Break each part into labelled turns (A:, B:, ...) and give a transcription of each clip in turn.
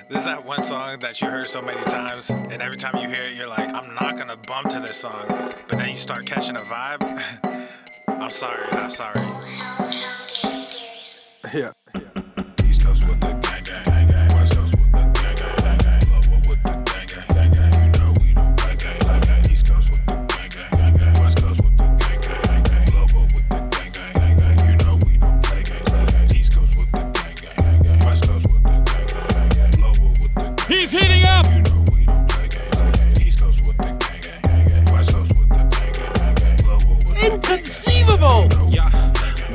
A: This is that one song that you heard so many times, and every time you hear it, you're like, I'm not gonna bump to this song. But then you start catching a vibe. I'm sorry, not sorry.
B: Yeah.
A: East Coast with the gang, gang, gang. West Coast with the gang, gang, gang. Global with the gang, gang, gang. You know we don't play gang, gang. East Coast with the gang, gang, gang. West Coast with the gang, gang, gang. Global with the gang, gang, gang. You know we don't play gang, gang. East Coast with the gang, gang, gang. West Coast with the gang, gang, gang. Global with the gang.
C: He's heating up.
A: You know we don't play gang, gang. East Coast with the gang, gang, gang. West Coast with the gang, gang, gang. Global with the gang, gang.
C: Inconceivable.
A: Yeah.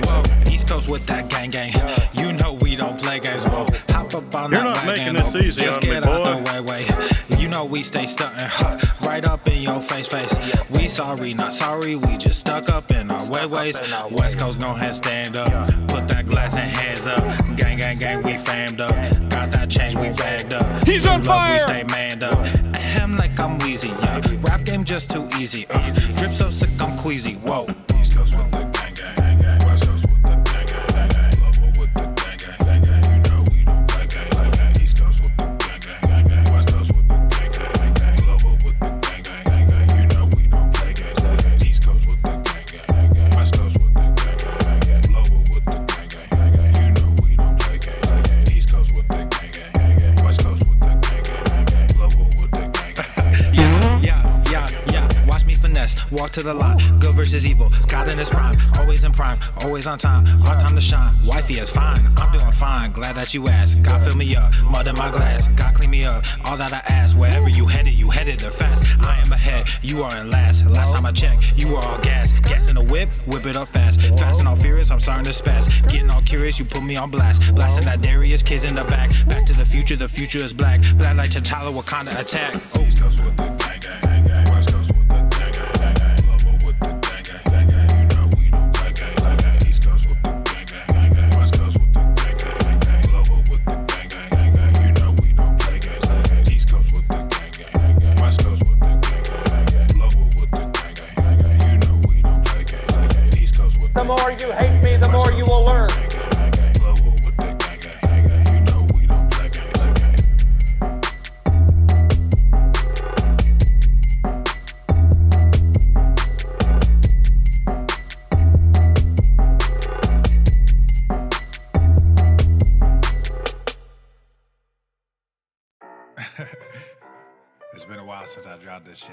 A: Whoa, East Coast with that gang gang. You know we don't play games, whoa. Hop up on
B: You're
A: that
B: not
A: wagon,
B: making this
A: oh.
B: easy
A: Just
B: on me,
A: get out
B: boy.
A: the way. You know we stay stuntin', right up in your face. We sorry, not sorry, we just stuck up in our ways. West Coast gon' head stand up, put that glass and hands up. Gang, gang, gang, we famed up. Got that change, we bagged up.
C: He's on
A: Love,
C: fire.
A: We stay manned up. Ahem like I'm Wheezy, yeah. Rap game just too easy, Drip so sick, I'm queasy, whoa. East Coast with the gang, gang, gang. West Coast with the gang, gang, gang. Global with the gang, gang, gang. You know we don't play gang, gang. East Coast with the gang, gang, gang. West Coast with the gang, gang, gang. Global with the gang, gang, gang. You know we don't play gang, gang. East Coast with the gang, gang, gang. West Coast with the gang, gang, gang. Global with the gang, gang, gang. You know we don't play gang, gang. East Coast with the gang, gang, gang. West Coast with the gang, gang, gang. Global with the gang, gang, gang. Yeah. Watch me finesse, walk to the line. Good versus evil, God in his prime. Always in prime, always on time. Our time to shine. Wifey is fine, I'm doing fine. Glad that you asked. God fill me up, mud in my glass. God clean me up, all that I ask. Wherever you headed there fast. I am ahead, you are in last. Last time I checked, you were all gas. Gas in the whip it up fast. Fast and all furious, I'm starting to spaz. Getting all curious, you put me on blast. Blasting that Darius, kids in the back. Back to the future is black. Black like T'Challa, Wakanda attack. East Coast with the gang, gang, gang. West Coast with the gang, gang, gang. Global with the gang, gang, gang. You know we don't play gang, gang. East Coast with the gang, gang, gang. West Coast with the gang, gang, gang. Global with the gang, gang, gang. You know we don't play gang, gang. East Coast with the gang, gang, gang. West Coast with the gang, gang, gang. Global with the gang, gang, gang. You know we don't play gang, gang. East Coast with the
D: The more you hate me, the more you will learn.
A: Global with the gang, gang, gang. You know we don't play gang, gang. It's been a while since I dropped this shit.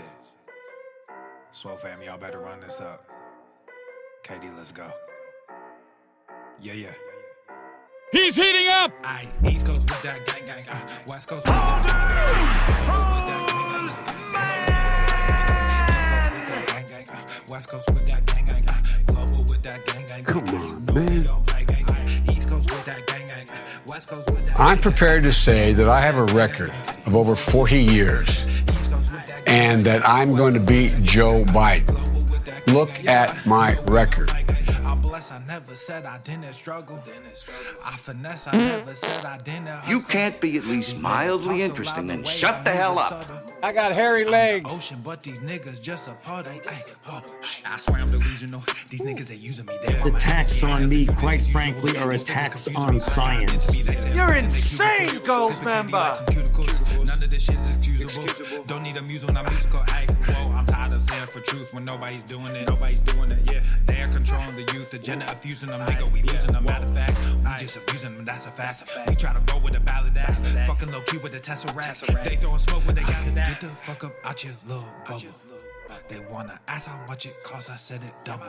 A: Swole fam, y'all better run this up. KD, let's go. Yeah.
C: He's heating up.
A: Aye, East Coast with that gang, gang. West Coast with that gang, gang. West Coast with that gang, gang. Global with that gang, gang.
E: Come on, man.
A: East Coast with that gang, gang. West Coast with that.
E: I'm prepared to say that I have a record of over 40 years and that I'm going to beat Joe Biden. Look at my record.
A: I never said I didn't struggle. I finesse, I never said I didn't hustle.
F: You can't be at least mildly interesting, then shut the hell up.
C: I got hairy legs.
A: Ocean, but these niggas just a puddle. I swear I'm delusional. These niggas they using me.
G: The attacks on me, quite frankly, are attacks on science.
C: You're insane, gold member.
A: None of this shit is excusable. Don't need a muse when I'm musical. Ay, whoa, I'm tired of saying for truth when nobody's doing it. Yeah, they're controlling the youth. Agenda of fusing them, nigga. We losing them. Matter of fact, we just abusing them. That's a fact. We try to roll with a ballad act. Fucking low key with the Tesseract. They throwing smoke when they got that. Get the fuck up out your little bubble. They wanna ask how much it costs, I said it double.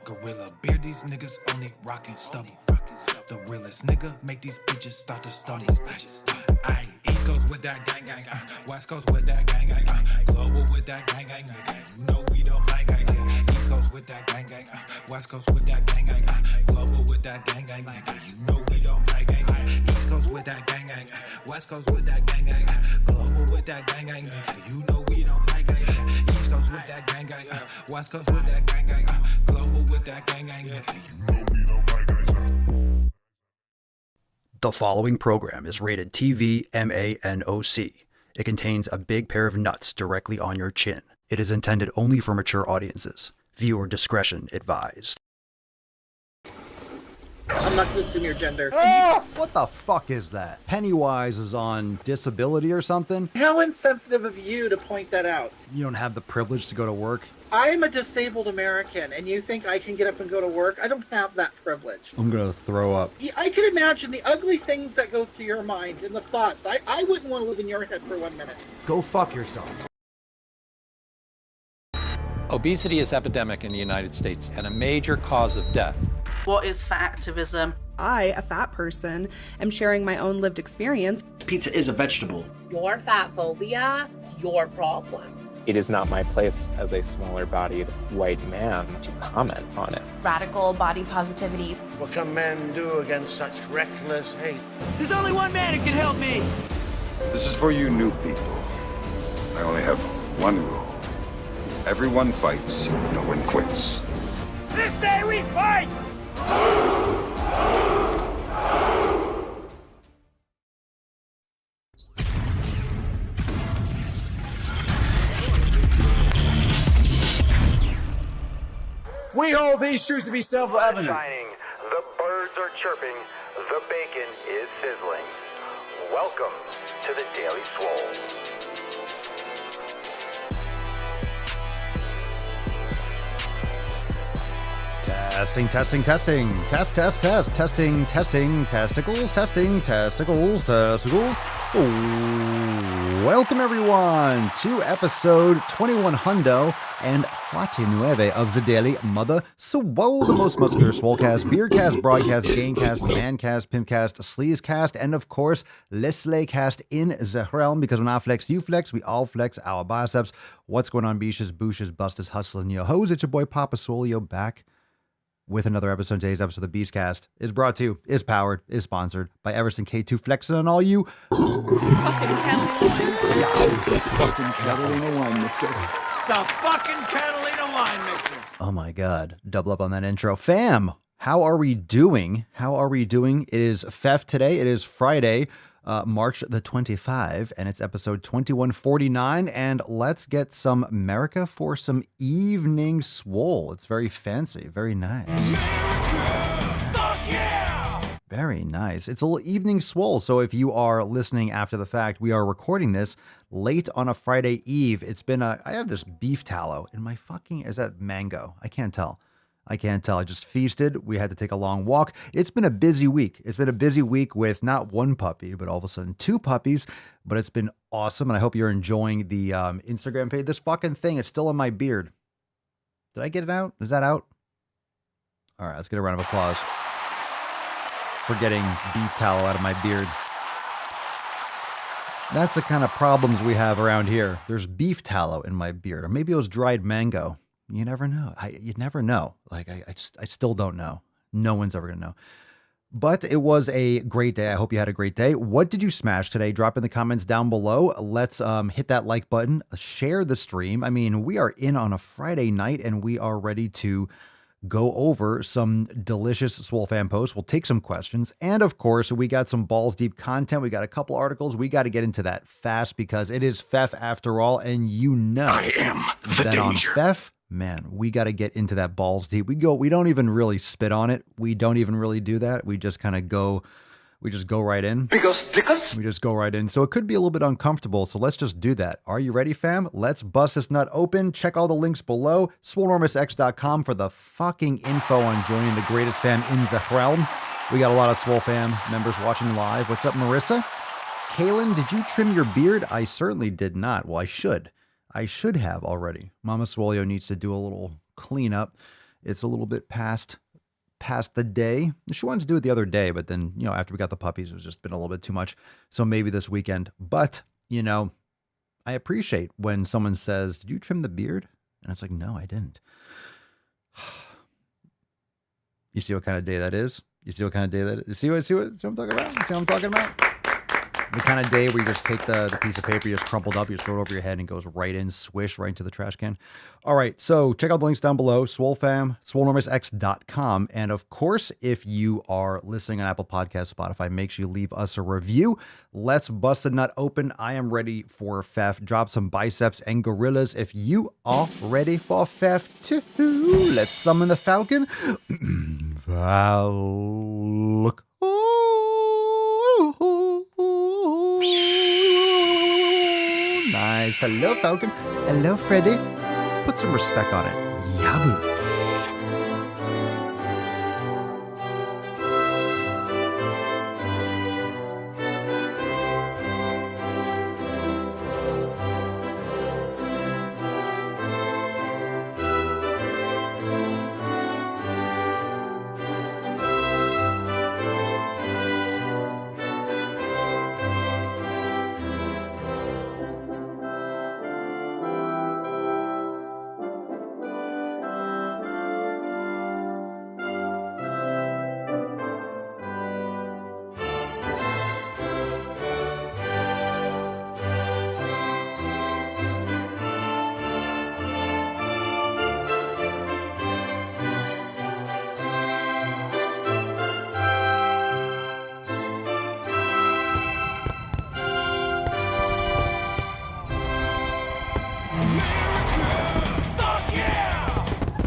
A: Gorilla beard, these niggas only rockin' stubble. The realest nigga make these bitches start to stumble. Aye, East Coast with that gang gang, West Coast with that gang gang, Global with that gang gang, you know we don't play gangs, yeah. East Coast with that gang gang, West Coast with that gang gang, Global with that gang gang, you know we don't play gangs, yeah. East Coast with that gang gang, West Coast with that gang gang, Global with that gang gang, you know we don't play gangs, yeah. East Coast with that gang gang, West Coast with that gang gang, Global with that gang gang, you know we don't play gangs, yeah.
H: The following program is rated TV MANOC. It contains a big pair of nuts directly on your chin. It is intended only for mature audiences. Viewer discretion advised.
B: I'm not going to assume your gender.
H: What the fuck is that? Pennywise is on disability or something?
B: How insensitive of you to point that out.
H: You don't have the privilege to go to work?
B: I am a disabled American, and you think I can get up and go to work? I don't have that privilege.
H: I'm gonna throw up.
B: I can imagine the ugly things that go through your mind and the thoughts. I wouldn't want to live in your head for 1 minute.
H: Go fuck yourself.
I: Obesity is epidemic in the United States and a major cause of death.
J: What is fat activism?
K: I, a fat person, am sharing my own lived experience.
G: Pizza is a vegetable.
L: Your fat phobia is your problem.
M: It is not my place as a smaller-bodied white man to comment on it.
N: Radical body positivity.
O: What can men do against such reckless hate?
P: There's only one man who can help me.
Q: This is for you new people. I only have one rule. Everyone fights, no one quits.
C: This day we fight!
R: We hold these truths to be self-evident.
S: The birds are chirping. The bacon is sizzling. Welcome to the Daily Swole.
H: Testing, testing, testing. Test, test, test. Testing, testing. Testicles, testing. Testicles, testicles. Welcome, everyone, to episode 2100 and 49 of the Daily Mother Swole, the most muscular swolecast, beercast, broadcast, gaincast, mancast, pimpcast, sleazecast, and of course, Lesleycast in the realm, because when I flex, you flex, we all flex our biceps. What's going on, beaches, booshes, busters, hustling, yo hoes? It's your boy Papa Swole, back with another episode. Today's episode of the Beastcast is brought to you, is powered, is sponsored by Everson K2 Flexing on all you
C: fucking Catalina wine mixer. It's the fucking Catalina wine mixer.
H: Oh my God. Double up on that intro. Fam, how are we doing? How are we doing? It is FEF today. It is Friday, March the 25, and it's episode 2149. And let's get some America for some evening swole. It's very fancy, very nice.
C: Fuck yeah!
H: Very nice. It's a little evening swole. So if you are listening after the fact, we are recording this late on a Friday eve. It's been I have this beef tallow in my fucking, is that mango? I can't tell. I just feasted. We had to take a long walk. It's been a busy week. It's been a busy week with not one puppy, but all of a sudden two puppies. But it's been awesome. And I hope you're enjoying the Instagram page. This fucking thing is still in my beard. Did I get it out? Is that out? All right, let's get a round of applause for getting beef tallow out of my beard. That's the kind of problems we have around here. There's beef tallow in my beard. Or maybe it was dried mango. You never know. You never know. Like, I still don't know. No one's ever going to know. But it was a great day. I hope you had a great day. What did you smash today? Drop in the comments down below. Let's hit that like button. Share the stream. I mean, we are in on a Friday night and we are ready to go over some delicious Swole fan posts. We'll take some questions. And of course, we got some balls deep content. We got a couple articles. We got to get into that fast because it is FEF after all. And you know,
Q: I am the
H: that
Q: danger.
H: On FEF, man, we got to get into that balls deep. We don't even really spit on it. We don't even really do that. We just kind of go, we just go right in. We just go right in. So it could be a little bit uncomfortable. So let's just do that. Are you ready, fam? Let's bust this nut open. Check all the links below. SwoleNormousX.com for the fucking info on joining the greatest fam in the realm. We got a lot of Swole fam members watching live. What's up, Marissa? Kaylin, did you trim your beard? I certainly did not. Well, I should. I should have already. Mama Swolio needs to do a little cleanup. It's a little bit past the day. She wanted to do it the other day, but then, after we got the puppies, it was just been a little bit too much. So maybe this weekend. But, I appreciate when someone says, did you trim the beard? And it's like, no, I didn't. You see what kind of day that is? You see what kind of day that is? See what I'm talking about? See what I'm talking about? The kind of day where you just take the piece of paper, you just crumpled up, you just throw it over your head and it goes right in, swish right into the trash can. All right, so check out the links down below, Swole fam, SwoleNormousX.com. And of course, if you are listening on Apple Podcasts, Spotify, make sure you leave us a review. Let's bust the nut open. I am ready for FEF. Drop some biceps and gorillas if you are ready for FEF too. Let's summon the falcon. Falcon. Nice. Hello, Falcon. Hello, Freddy. Put some respect on it. Yabu.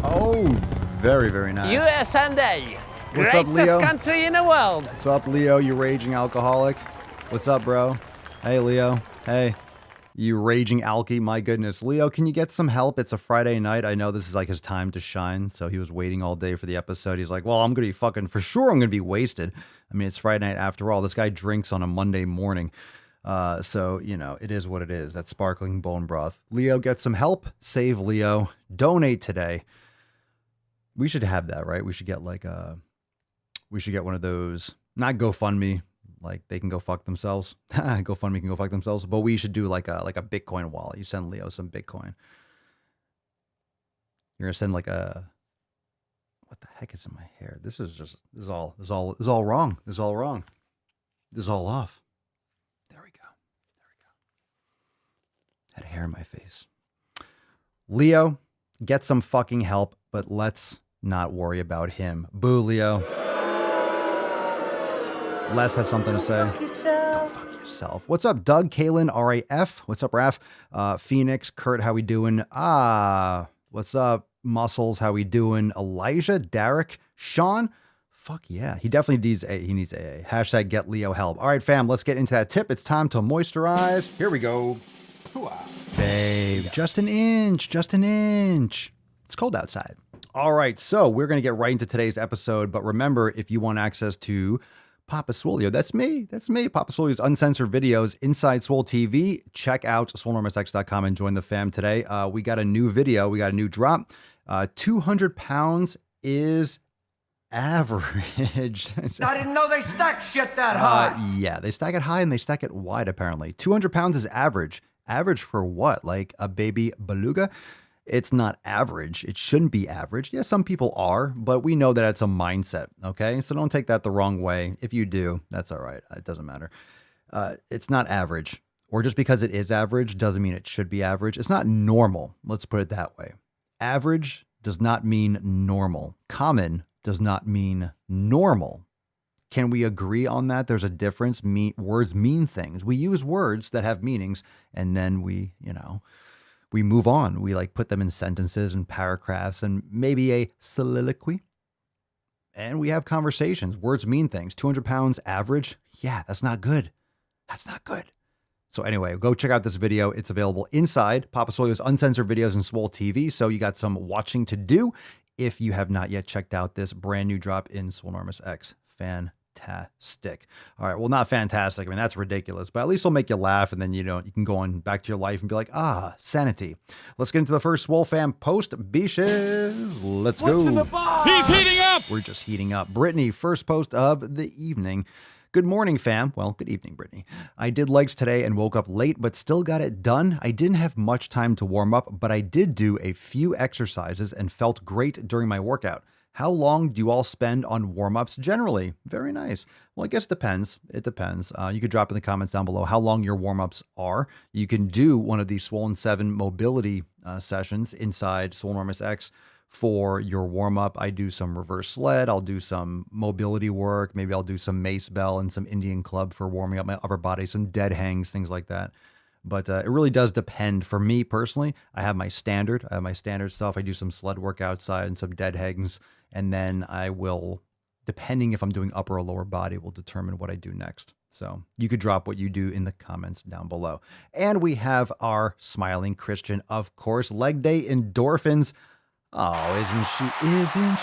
H: Oh, very, very nice.
P: US and A.
H: What's up,
P: Greatest
H: Leo?
P: country in the world.
H: What's up, Leo, you raging alcoholic? What's up, bro? Hey, Leo. Hey, you raging alky. My goodness. Leo, can you get some help? It's a Friday night. I know this is like his time to shine, so he was waiting all day for the episode. He's like, well, I'm going to be fucking, for sure I'm going to be wasted. I mean, it's Friday night after all. This guy drinks on a Monday morning. So, you know, it is what it is. That sparkling bone broth. Leo, get some help. Save Leo. Donate today. We should have that, right? We should get like we should get one of those, not GoFundMe, like they can go fuck themselves. GoFundMe can go fuck themselves, but we should do like a Bitcoin wallet. You send Leo some Bitcoin. You're gonna send like a, what the heck is in my hair? This is all wrong. This is all wrong. This is all off. There we go. Had hair in my face. Leo, get some fucking help, but let's not worry about him. Boo, Leo. Les has something to say. Go fuck yourself. What's up, Doug, Kaylin, RAF? What's up, Raf? Phoenix, Kurt, how we doing? What's up, Muscles? How we doing? Elijah, Derek, Sean? Fuck yeah. He definitely needs AA. He needs AA. Hashtag get Leo help. All right, fam, let's get into that tip. It's time to moisturize. Here we go. Babe, just an inch. It's cold outside. All right, so we're going to get right into today's episode. But remember, if you want access to Papa Swole, that's me, Papa Swole's uncensored videos inside Swole TV, check out swolenormousx.com and join the fam today. We got a new video. We got a new drop. 200 pounds is average.
T: I didn't know they stacked shit that high.
H: Yeah, they stack it high and they stack it wide, apparently. 200 pounds is average. Average for what? Like a baby beluga? It's not average. It shouldn't be average. Yeah, some people are, but we know that it's a mindset, okay? So don't take that the wrong way. If you do, that's all right. It doesn't matter. It's not average. Or just because it is average doesn't mean it should be average. It's not normal. Let's put it that way. Average does not mean normal. Common does not mean normal. Can we agree on that? There's a difference. Words mean things. We use words that have meanings, and then we move on. We like put them in sentences and paragraphs and maybe a soliloquy. And we have conversations. Words mean things. 200 pounds average. Yeah, that's not good. That's not good. So anyway, go check out this video. It's available inside Papa Swole's uncensored videos and Swole TV. So you got some watching to do if you have not yet checked out this brand new drop in Swole Enormous X. Fantastic. All right. Well, not fantastic. I mean, that's ridiculous, but at least it'll make you laugh. And then, you can go on back to your life and be like, sanity. Let's get into the first Swole fam post. Beaches. Let's go.
C: He's heating up.
H: We're just heating up. Brittany, first post of the evening. Good morning, fam. Well, good evening, Brittany. I did legs today and woke up late, but still got it done. I didn't have much time to warm up, but I did do a few exercises and felt great during my workout. How long do you all spend on warm-ups generally? Very nice. Well, I guess it depends. It depends. You could drop in the comments down below how long your warm-ups are. You can do one of these Swollen 7 mobility sessions inside Swole Enormous X for your warm-up. I do some reverse sled. I'll do some mobility work. Maybe I'll do some mace bell and some Indian club for warming up my upper body, some dead hangs, things like that. But it really does depend. For me personally, I have my standard stuff. I do some sled work outside and some dead hangs. And then I will depending if I'm doing upper or lower body, will determine what I do next. So you could drop what you do in the comments down below. And we have our smiling Christian, of course, leg day endorphins. Oh, isn't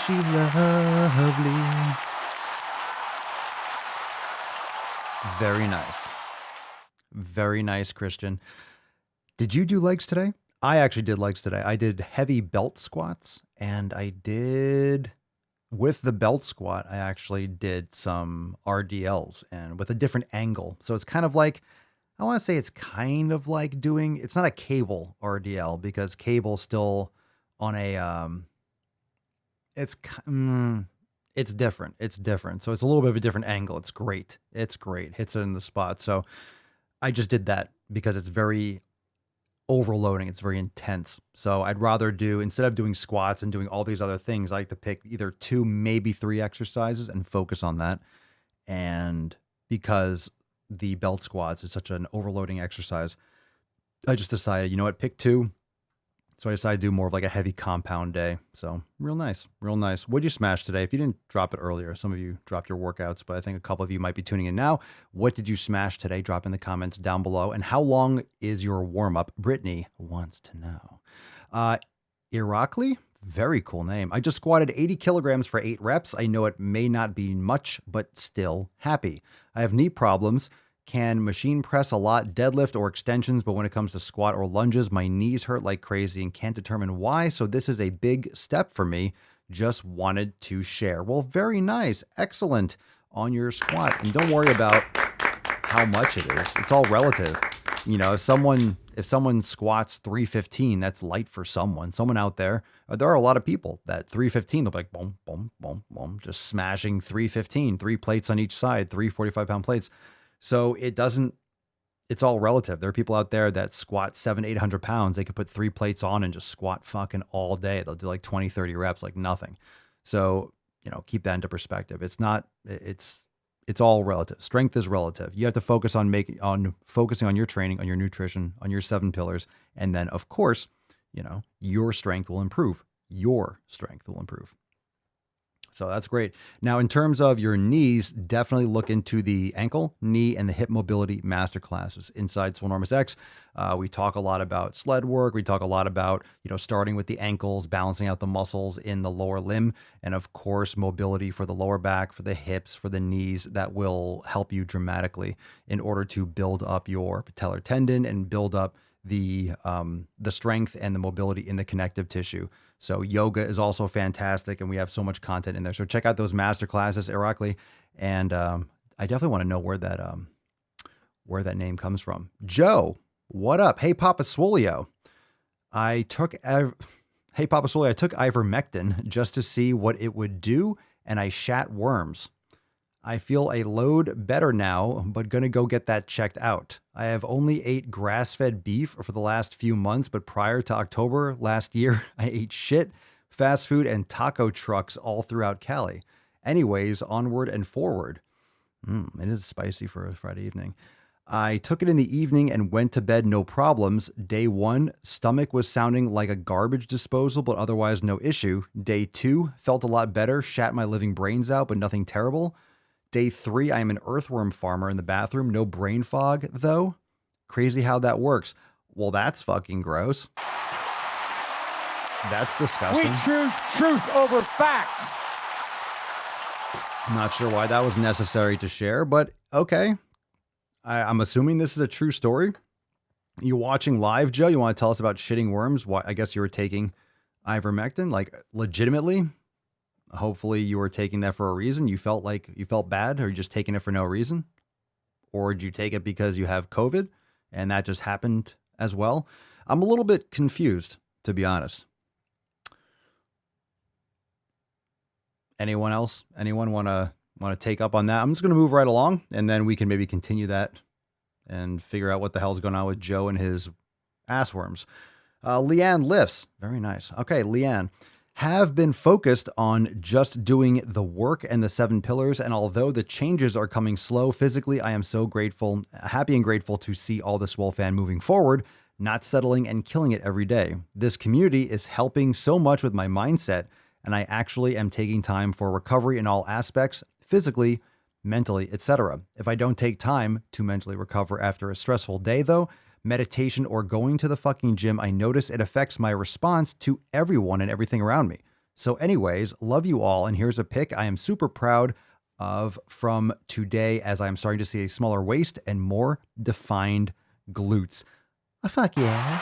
H: she lovely? Very nice. Very nice, Christian. Did you do legs today? I actually did legs today. I did heavy belt squats, and I did, with the belt squat, I actually did some RDLs and with a different angle. So it's kind of like, I want to say it's kind of like doing, it's not a cable RDL because cable's still on a, it's different. It's different. So it's a little bit of a different angle. It's great. It's great. Hits it in the spot. So I just did that because it's very overloading. It's very intense. So I'd rather do, instead of doing squats and doing all these other things, I like to pick either 2, maybe 3 exercises and focus on that. And because the belt squats is such an overloading exercise, I just decided, you know what, pick 2. So I decided to do more of like a heavy compound day. So real nice, real nice. What'd you smash today? If you didn't drop it earlier, some of you dropped your workouts, but I think a couple of you might be tuning in now. What did you smash today? Drop in the comments down below. And how long is your warm up? Brittany wants to know. Irakli, very cool name. I just squatted 80 kilograms for 8 reps. I know it may not be much, but still happy. I have knee problems. Can machine press a lot, deadlift or extensions, but when it comes to squat or lunges, my knees hurt like crazy and can't determine why. So this is a big step for me. Just wanted to share. Well, very nice. Excellent on your squat. And don't worry about how much it is. It's all relative. You know, if someone squats 315, that's light for someone. Someone out there, there are a lot of people that 315, they'll be like, boom, boom, boom, boom, just smashing 315, 3 plates on each side, 3 45-pound plates. So it's all relative. There are people out there that squat 700-800 pounds. They could put 3 plates on and just squat fucking all day. They'll do like 20-30 reps, like nothing. So, you know, keep that into perspective. It's all relative. Strength is relative. You have to focus on focusing on your training, on your nutrition, on your 7 pillars. And then of course, you know, your strength will improve. Your strength will improve. So that's great. Now, in terms of your knees, definitely look into the ankle, knee, and the hip mobility masterclasses inside Swolenormous X. We talk a lot about sled work. We talk a lot about, you know, starting with the ankles, balancing out the muscles in the lower limb, and of course, mobility for the lower back, for the hips, for the knees. That will help you dramatically in order to build up your patellar tendon and build up the strength and the mobility in the connective tissue. So yoga is also fantastic, and we have so much content in there. So check out those master classes, Irakli. And I definitely want to know where that name comes from. Joe, what up? Hey, Papa Swolio. I took ivermectin just to see what it would do, and I shat worms. I feel a load better now, but gonna go get that checked out. I have only ate grass-fed beef for the last few months, but prior to October last year, I ate shit, fast food, and taco trucks all throughout Cali. Anyways, onward and forward. It is spicy for a Friday evening. I took it in the evening and went to bed no problems. Day 1, stomach was sounding like a garbage disposal, but otherwise no issue. Day 2, felt a lot better, shat my living brains out, but nothing terrible. Day 3, I am an earthworm farmer in the bathroom. No brain fog, though. Crazy how that works. Well, that's fucking gross. That's disgusting.
R: We choose truth over facts.
H: I'm not sure why that was necessary to share, but okay. I'm assuming this is a true story. You watching live, Joe? You want to tell us about shitting worms? Why? I guess you were taking ivermectin, like legitimately. Hopefully you were taking that for a reason. You felt bad, or you just taking it for no reason? Or did you take it because you have COVID and that just happened as well? I'm a little bit confused, to be honest. Anyone else? Anyone want to take up on that? I'm just going to move right along, and then we can maybe continue that and figure out what the hell's going on with Joe and his ass worms. Leanne lifts. Very nice. Okay, Leanne. Have been focused on just doing the work and the 7 pillars. And although the changes are coming slow physically, I am so happy and grateful to see all the Swole fan moving forward, not settling and killing it every day. This community is helping so much with my mindset and I actually am taking time for recovery in all aspects, physically, mentally, etc. If I don't take time to mentally recover after a stressful day, though, meditation or going to the fucking gym, I notice it affects my response to everyone and everything around me. So anyways, love you all. And here's a pic I am super proud of from today as I'm starting to see a smaller waist and more defined glutes. Oh, fuck yeah.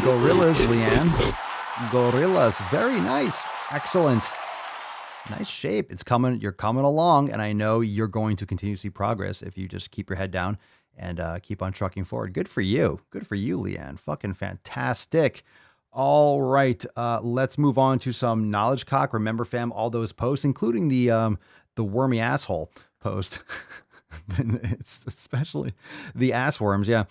H: Gorillas, Leanne. Gorillas. Very nice. Excellent. Nice shape. It's coming. You're coming along. And I know you're going to continue to see progress if you just keep your head down and keep on trucking forward. Good for you. Good for you, Leanne. Fucking fantastic. All right. Let's move on to some knowledge cock. Remember, fam, all those posts, including the wormy asshole post. It's especially the ass worms. Yeah.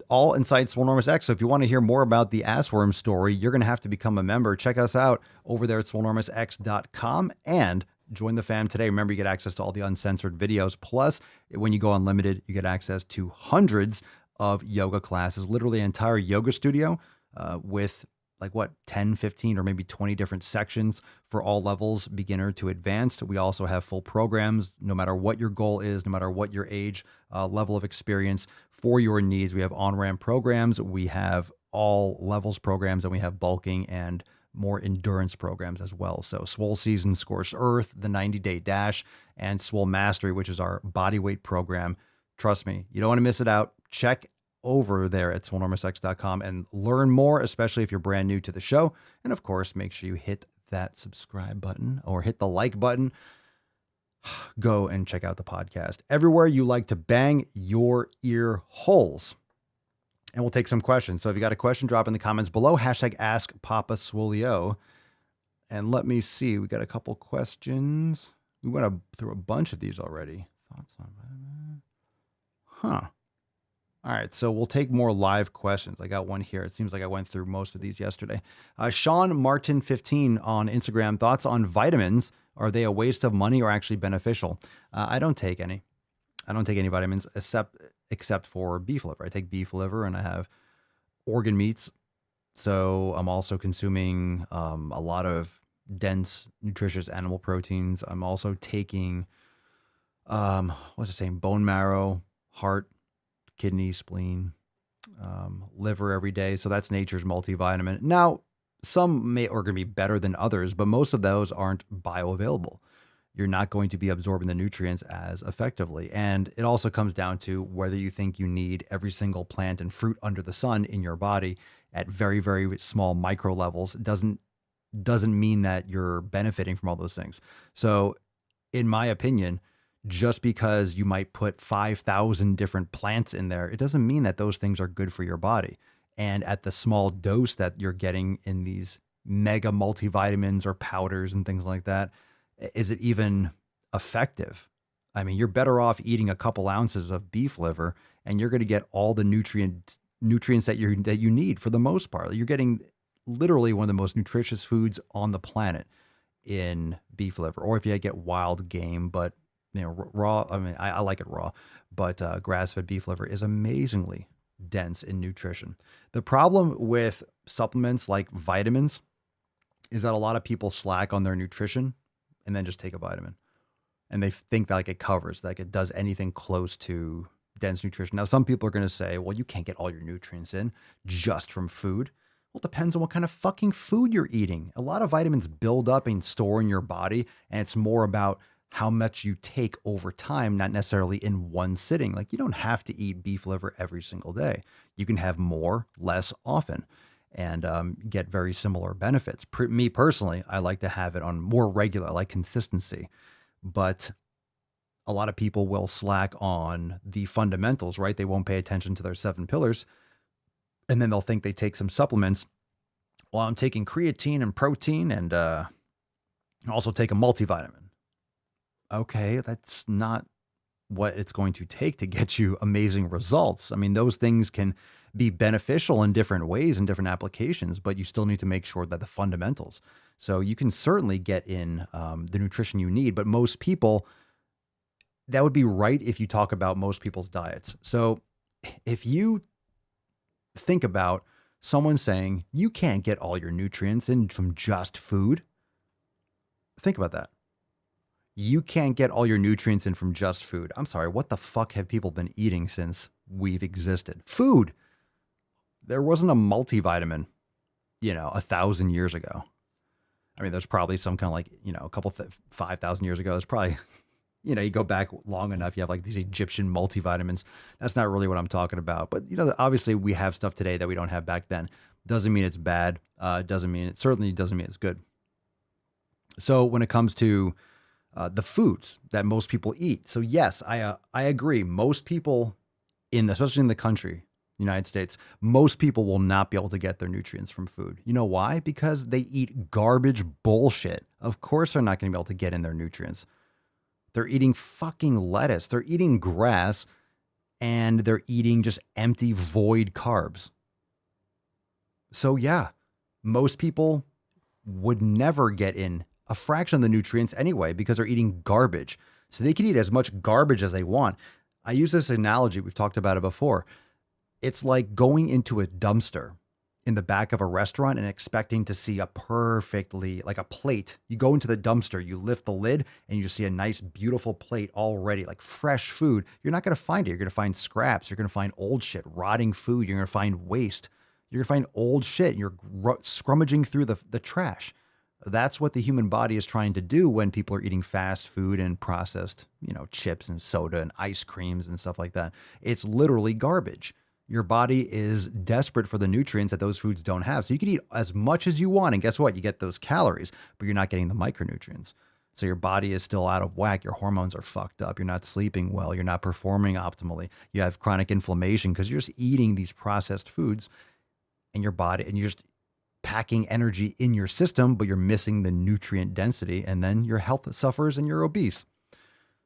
H: All inside Swolenormous X. So if you want to hear more about the ass worm story, you're going to have to become a member. Check us out over there at swolenormousx.com and join the fam today. Remember, you get access to all the uncensored videos. Plus, when you go unlimited, you get access to hundreds of yoga classes, literally an entire yoga studio with 10, 15, or maybe 20 different sections for all levels, beginner to advanced. We also have full programs, no matter what your goal is, no matter what your age, level of experience for your needs. We have on-ramp programs, we have all levels programs, and we have bulking and more endurance programs as well. So Swole Season, Scorched Earth, the 90-day dash, and Swole Mastery, which is our body weight program. Trust me, you don't want to miss it out. Check over there at swolenormousx.com and learn more, especially if you're brand new to the show. And of course, make sure you hit that subscribe button or hit the like button. Go and check out the podcast everywhere you like to bang your ear holes. And we'll take some questions. So if you got a question, drop in the comments below. Hashtag Ask Papa Swolio. And let me see. We got a couple questions. We went through a bunch of these already. Thoughts on that? Huh. All right, so we'll take more live questions. I got one here. It seems like I went through most of these yesterday. Sean Martin 15 on Instagram. Thoughts on vitamins? Are they a waste of money or actually beneficial? I don't take any. I don't take any vitamins except for beef liver. I take beef liver and I have organ meats. So I'm also consuming a lot of dense, nutritious animal proteins. I'm also taking, bone marrow, heart, kidney, spleen, liver every day. So that's nature's multivitamin. Now, some are going to be better than others, but most of those aren't bioavailable. You're not going to be absorbing the nutrients as effectively. And it also comes down to whether you think you need every single plant and fruit under the sun in your body at very, very small micro levels. It doesn't mean that you're benefiting from all those things. So in my opinion, just because you might put 5,000 different plants in there, it doesn't mean that those things are good for your body. And at the small dose that you're getting in these mega multivitamins or powders and things like that, is it even effective? I mean, you're better off eating a couple ounces of beef liver and you're going to get all the nutrients that you need for the most part. You're getting literally one of the most nutritious foods on the planet in beef liver. Or if you get wild game, but raw, I mean, I like it raw, but grass-fed beef liver is amazingly dense in nutrition. The problem with supplements like vitamins is that a lot of people slack on their nutrition and then just take a vitamin. And they think that it covers, it does anything close to dense nutrition. Now, some people are going to say, well, you can't get all your nutrients in just from food. Well, it depends on what kind of fucking food you're eating. A lot of vitamins build up and store in your body, and it's more about how much you take over time, not necessarily in one sitting. You don't have to eat beef liver every single day. You can have more, less often, and get very similar benefits. Me personally, I like to have it on more regular, I like consistency. But a lot of people will slack on the fundamentals, right? They won't pay attention to their 7 pillars. And then they'll think they take some supplements. Well, I'm taking creatine and protein and also take a multivitamin. Okay, that's not what it's going to take to get you amazing results. I mean, those things can be beneficial in different ways and different applications, but you still need to make sure that the fundamentals. So you can certainly get in the nutrition you need, but most people, that would be right if you talk about most people's diets. So if you think about someone saying you can't get all your nutrients in from just food. Think about that. You can't get all your nutrients in from just food. I'm sorry, what the fuck have people been eating since we've existed? Food. There wasn't a multivitamin, 1,000 years ago. I mean, there's probably some kind of like, a couple 5,000 years ago. There's probably, you go back long enough, you have like these Egyptian multivitamins. That's not really what I'm talking about. But, obviously we have stuff today that we don't have back then. Doesn't mean it's bad. Certainly doesn't mean it's good. So when it comes to the foods that most people eat. So yes, I agree. Most people especially in the country, United States, most people will not be able to get their nutrients from food. You know why? Because they eat garbage bullshit. Of course they're not going to be able to get in their nutrients. They're eating fucking lettuce. They're eating grass, and they're eating just empty void carbs. So yeah, most people would never get in a fraction of the nutrients anyway because they're eating garbage. So they can eat as much garbage as they want. I use this analogy. We've talked about it before. It's like going into a dumpster in the back of a restaurant and expecting to see a perfectly, like a plate. You go into the dumpster, you lift the lid, and you just see a nice, beautiful plate already, like fresh food. You're not going to find it. You're going to find scraps. You're going to find old shit, rotting food. You're going to find waste. You're going to find old shit. And you're scrummaging through the trash. That's what the human body is trying to do when people are eating fast food and processed, chips and soda and ice creams and stuff like that. It's literally garbage. Your body is desperate for the nutrients that those foods don't have. So you can eat as much as you want. And guess what? You get those calories, but you're not getting the micronutrients. So your body is still out of whack. Your hormones are fucked up. You're not sleeping well. You're not performing optimally. You have chronic inflammation because you're just eating these processed foods and your body, and you're just packing energy in your system, but you're missing the nutrient density. And then your health suffers and you're obese.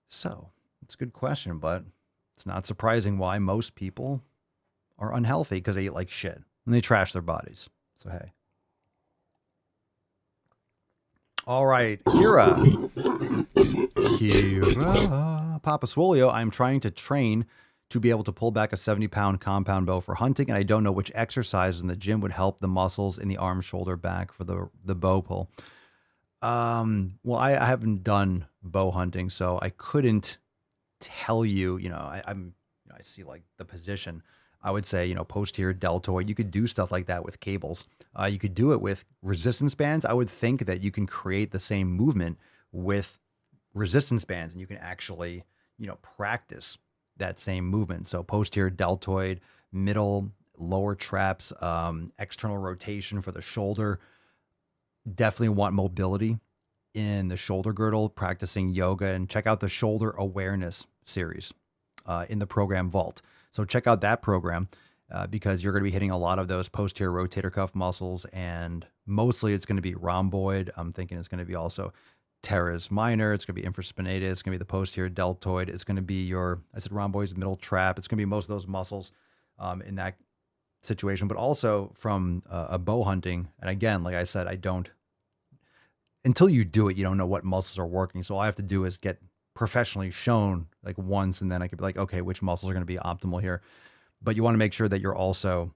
H: So it's a good question, but it's not surprising why most people are unhealthy because they eat like shit and they trash their bodies. So, hey. All right, Kira. Papa Swolio, I'm trying to train to be able to pull back a 70-pound compound bow for hunting, and I don't know which exercises in the gym would help the muscles in the arm, shoulder, back for the bow pull. Well, I haven't done bow hunting, so I couldn't tell you, I see like the position. I would say, posterior deltoid. You could do stuff like that with cables. You could do it with resistance bands. I would think that you can create the same movement with resistance bands, and you can actually, practice that same movement. So posterior deltoid, middle, lower traps, external rotation for the shoulder. Definitely want mobility in the shoulder girdle, practicing yoga, and check out the shoulder awareness series in the program Vault. So check out that program because you're going to be hitting a lot of those posterior rotator cuff muscles, and mostly it's going to be rhomboid. I'm thinking it's going to be also teres minor. It's going to be infraspinatus. It's going to be the posterior deltoid. It's going to be rhomboid's middle trap. It's going to be most of those muscles in that situation, but also from a bow hunting. And again, like I said, until you do it, you don't know what muscles are working. So all I have to do is get professionally shown like once, and then I could be like, okay, which muscles are going to be optimal here. But you want to make sure that you're also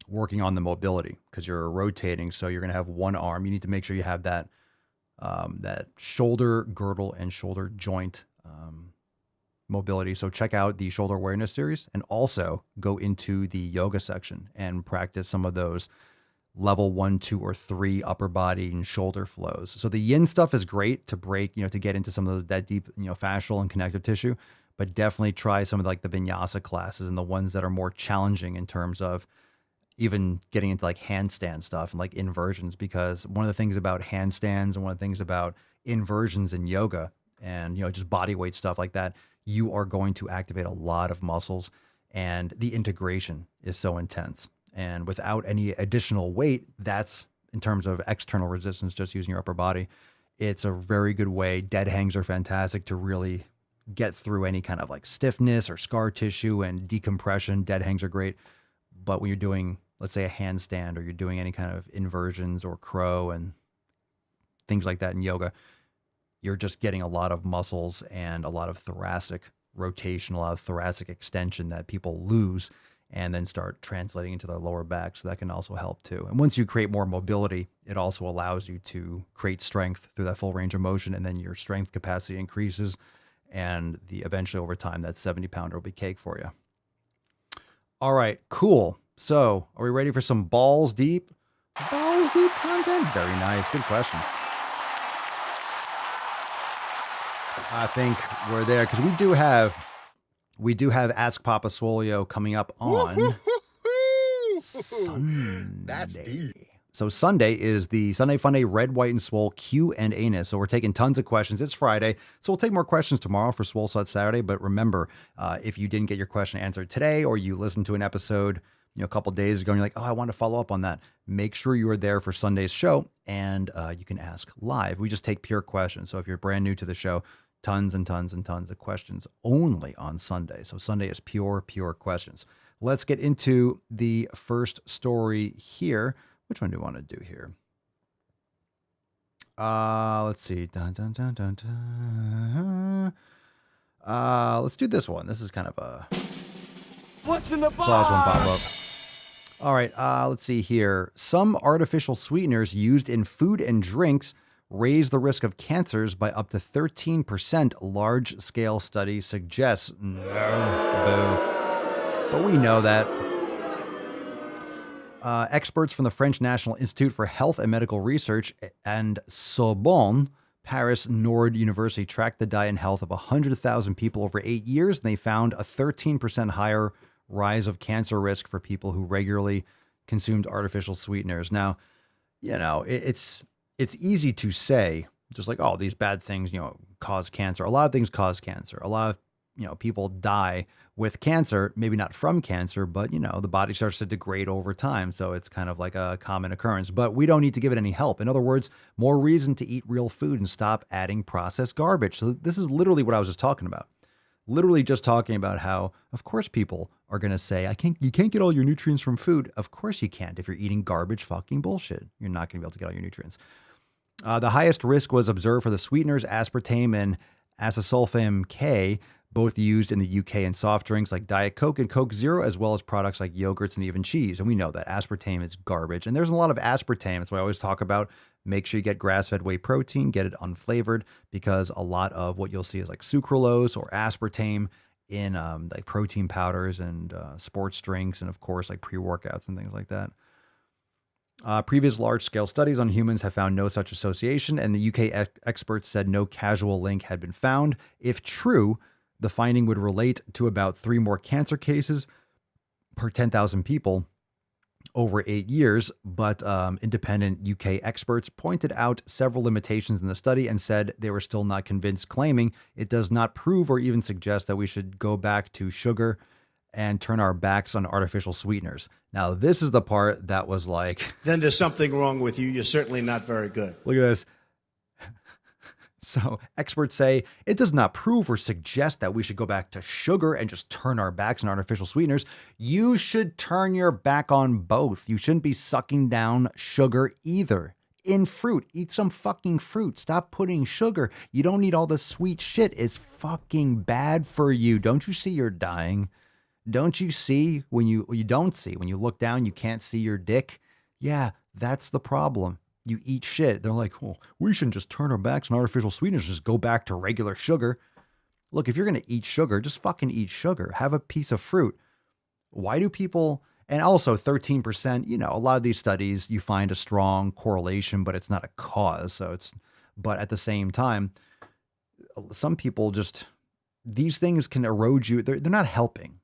H: working on the mobility because you're rotating. So you're going to have one arm. You need to make sure you have that shoulder girdle and shoulder joint mobility. So check out the shoulder awareness series, and also go into the yoga section and practice some of those level 1, 2, or 3 upper body and shoulder flows. So the yin stuff is great to break, to get into some of those that deep, fascial and connective tissue, but definitely try some of like the vinyasa classes and the ones that are more challenging in terms of even getting into like handstand stuff and like inversions, because one of the things about handstands and one of the things about inversions in yoga and, just body weight stuff like that, you are going to activate a lot of muscles, and the integration is so intense. And without any additional weight, that's in terms of external resistance, just using your upper body. It's a very good way. Dead hangs are fantastic to really get through any kind of like stiffness or scar tissue and decompression. Dead hangs are great. But when you're doing, let's say, a handstand, or you're doing any kind of inversions or crow and things like that in yoga, you're just getting a lot of muscles and a lot of thoracic rotation, a lot of thoracic extension that people lose and then start translating into the lower back. So that can also help too. And once you create more mobility, it also allows you to create strength through that full range of motion, and then your strength capacity increases, and eventually over time, that 70-pounder will be cake for you. All right, cool. So are we ready for some balls deep? Balls deep content? Very nice. Good questions. I think we're there because we do have Ask Papa Swolio coming up on Sunday.
U: That's deep.
H: So Sunday is the Sunday Funday Red, White, and Swole Q&A. So we're taking tons of questions. It's Friday, so we'll take more questions tomorrow for Swole Sut Saturday. But remember, if you didn't get your question answered today, or you listened to an episode a couple days ago and you're like, oh, I want to follow up on that, make sure you are there for Sunday's show, and you can ask live. We just take pure questions. So if you're brand new to the show, tons and tons and tons of questions only on Sunday. So Sunday is pure questions. Let's get into the first story here. Which one do you want to do here? Let's see. Let's do this one. This is kind of a...
P: What's in the box?
H: Saw this one pop up. All right, let's see here. Some artificial sweeteners used in food and drinks raise the risk of cancers by up to 13%, large-scale study suggests. No, boo. But we know that. Experts from the French National Institute for Health and Medical Research and Sorbonne, Paris Nord University tracked the diet and health of 100,000 people over 8 years, and they found a 13% higher rise of cancer risk for people who regularly consumed artificial sweeteners. Now, it's easy to say, just like, oh, these bad things, cause cancer. A lot of things cause cancer. A lot of, people die with cancer, maybe not from cancer, but, the body starts to degrade over time. So it's kind of like a common occurrence, but we don't need to give it any help. In other words, more reason to eat real food and stop adding processed garbage. So this is literally what I was just talking about. Literally just talking about how, of course, people are going to say, you can't get all your nutrients from food. Of course you can't. If you're eating garbage fucking bullshit, you're not going to be able to get all your nutrients. The highest risk was observed for the sweeteners, aspartame and acesulfame K, both used in the UK in soft drinks like Diet Coke and Coke Zero, as well as products like yogurts and even cheese. And we know that aspartame is garbage. And there's a lot of aspartame. That's why I always talk about, make sure you get grass-fed whey protein, get it unflavored, because a lot of what you'll see is like sucralose or aspartame in like protein powders and sports drinks, and of course like pre-workouts and things like that. Previous large-scale studies on humans have found no such association, and the UK experts said no causal link had been found. If true, the finding would relate to about 3 more cancer cases per 10,000 people over 8 years, but independent UK experts pointed out several limitations in the study and said they were still not convinced, claiming it does not prove or even suggest that we should go back to sugar and turn our backs on artificial sweeteners. Now, this is the part that was like...
U: Then there's something wrong with you. You're certainly not very good.
H: Look at this. So experts say it does not prove or suggest that we should go back to sugar and just turn our backs on artificial sweeteners. You should turn your back on both. You shouldn't be sucking down sugar either. In fruit, eat some fucking fruit. Stop putting sugar. You don't need all this sweet shit. It's fucking bad for you. Don't you see you're dying? Don't you see when you don't see, when you look down, you can't see your dick? Yeah, that's the problem. You eat shit. They're like, oh, we shouldn't just turn our backs on artificial sweeteners, just go back to regular sugar. Look, if you're going to eat sugar, just fucking eat sugar. Have a piece of fruit. Why do people, and also 13%, a lot of these studies, you find a strong correlation, but it's not a cause. So but at the same time, some people these things can erode you. They're not helping.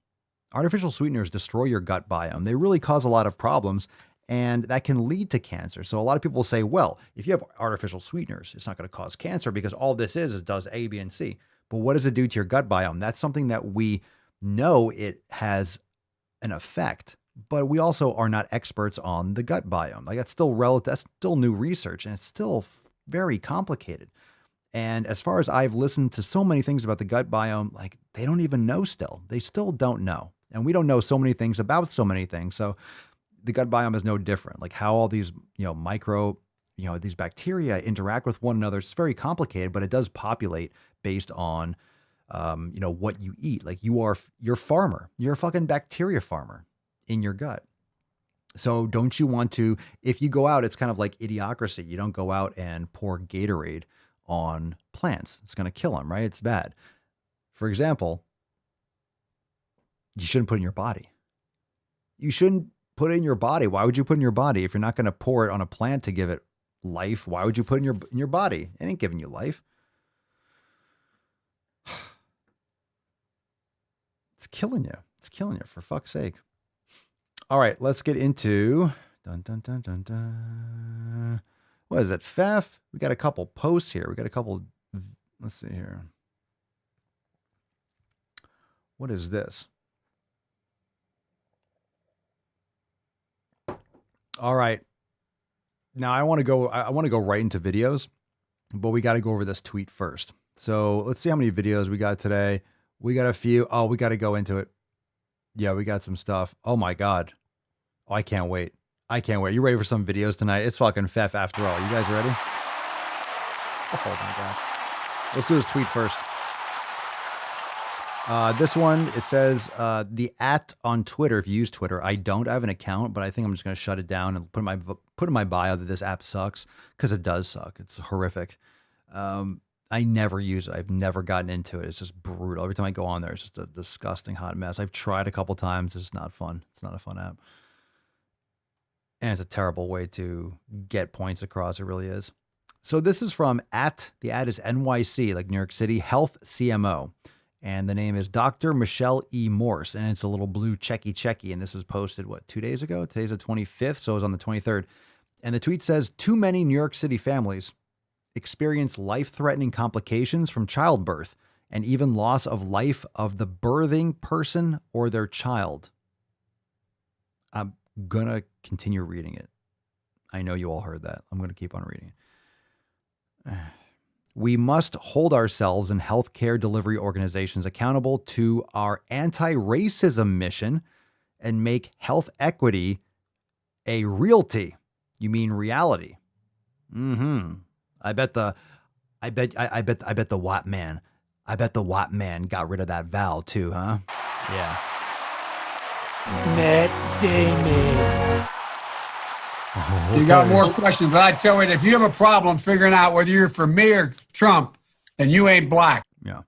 H: Artificial sweeteners destroy your gut biome. They really cause a lot of problems, and that can lead to cancer. So a lot of people say, well, if you have artificial sweeteners, it's not going to cause cancer because all this is does A, B, and C. But what does it do to your gut biome? That's something that we know it has an effect, but we also are not experts on the gut biome. Like that's still new research, and it's still very complicated. And as far as I've listened to so many things about the gut biome, like they don't even know still. They still don't know. And we don't know so many things about so many things. So the gut biome is no different. Like how all these, these bacteria interact with one another. It's very complicated, but it does populate based on, what you eat. Like you're a farmer. You're a fucking bacteria farmer. in your gut. So don't you want to, if you go out, it's kind of like idiocracy. You don't go out and pour Gatorade on plants. It's going to kill them, right? It's bad. For example, you shouldn't put it in your body. You shouldn't put it in your body. Why would you put it in your body? If you're not going to pour it on a plant to give it life, why would you put it in your body? It ain't giving you life. It's killing you. It's killing you, for fuck's sake. All right, let's get into dun dun dun dun dun. What is it, Pfeff? We got a couple posts here. We got a couple. Let's see here. What is this? All right. Now I want to go right into videos, but we got to go over this tweet first. So let's see how many videos we got today. We got a few. Oh, we got to go into it. Yeah, we got some stuff. Oh my God. Oh, I can't wait. I can't wait. You ready for some videos tonight? It's fucking Pfeff after all. You guys ready? Oh my God. Let's do this tweet first. This one, it says, the @ on Twitter, if you use Twitter, I don't have an account, but I think I'm just going to shut it down and put in my bio that this app sucks, because it does suck. It's horrific. I never use it. I've never gotten into it. It's just brutal. Every time I go on there, it's just a disgusting hot mess. I've tried a couple times. It's not fun. It's not a fun app. And it's a terrible way to get points across. It really is. So this is from the @ is NYC, like New York City, Health CMO. And the name is Dr. Michelle E. Morse. And it's a little blue checky. And this was posted, 2 days ago? Today's the 25th, so it was on the 23rd. And the tweet says, too many New York City families experience life-threatening complications from childbirth and even loss of life of the birthing person or their child. I'm going to continue reading it. I know you all heard that. I'm going to keep on reading it. We must hold ourselves and healthcare delivery organizations accountable to our anti-racism mission and make health equity a realty. You mean reality? Mm-hmm. I bet the Watt man got rid of that Val too, huh? Yeah.
R: Matt Damon.
H: Okay.
D: You got more questions, but I tell you, if you have a problem figuring out whether you're for me or Trump, then you ain't black.
H: Yeah.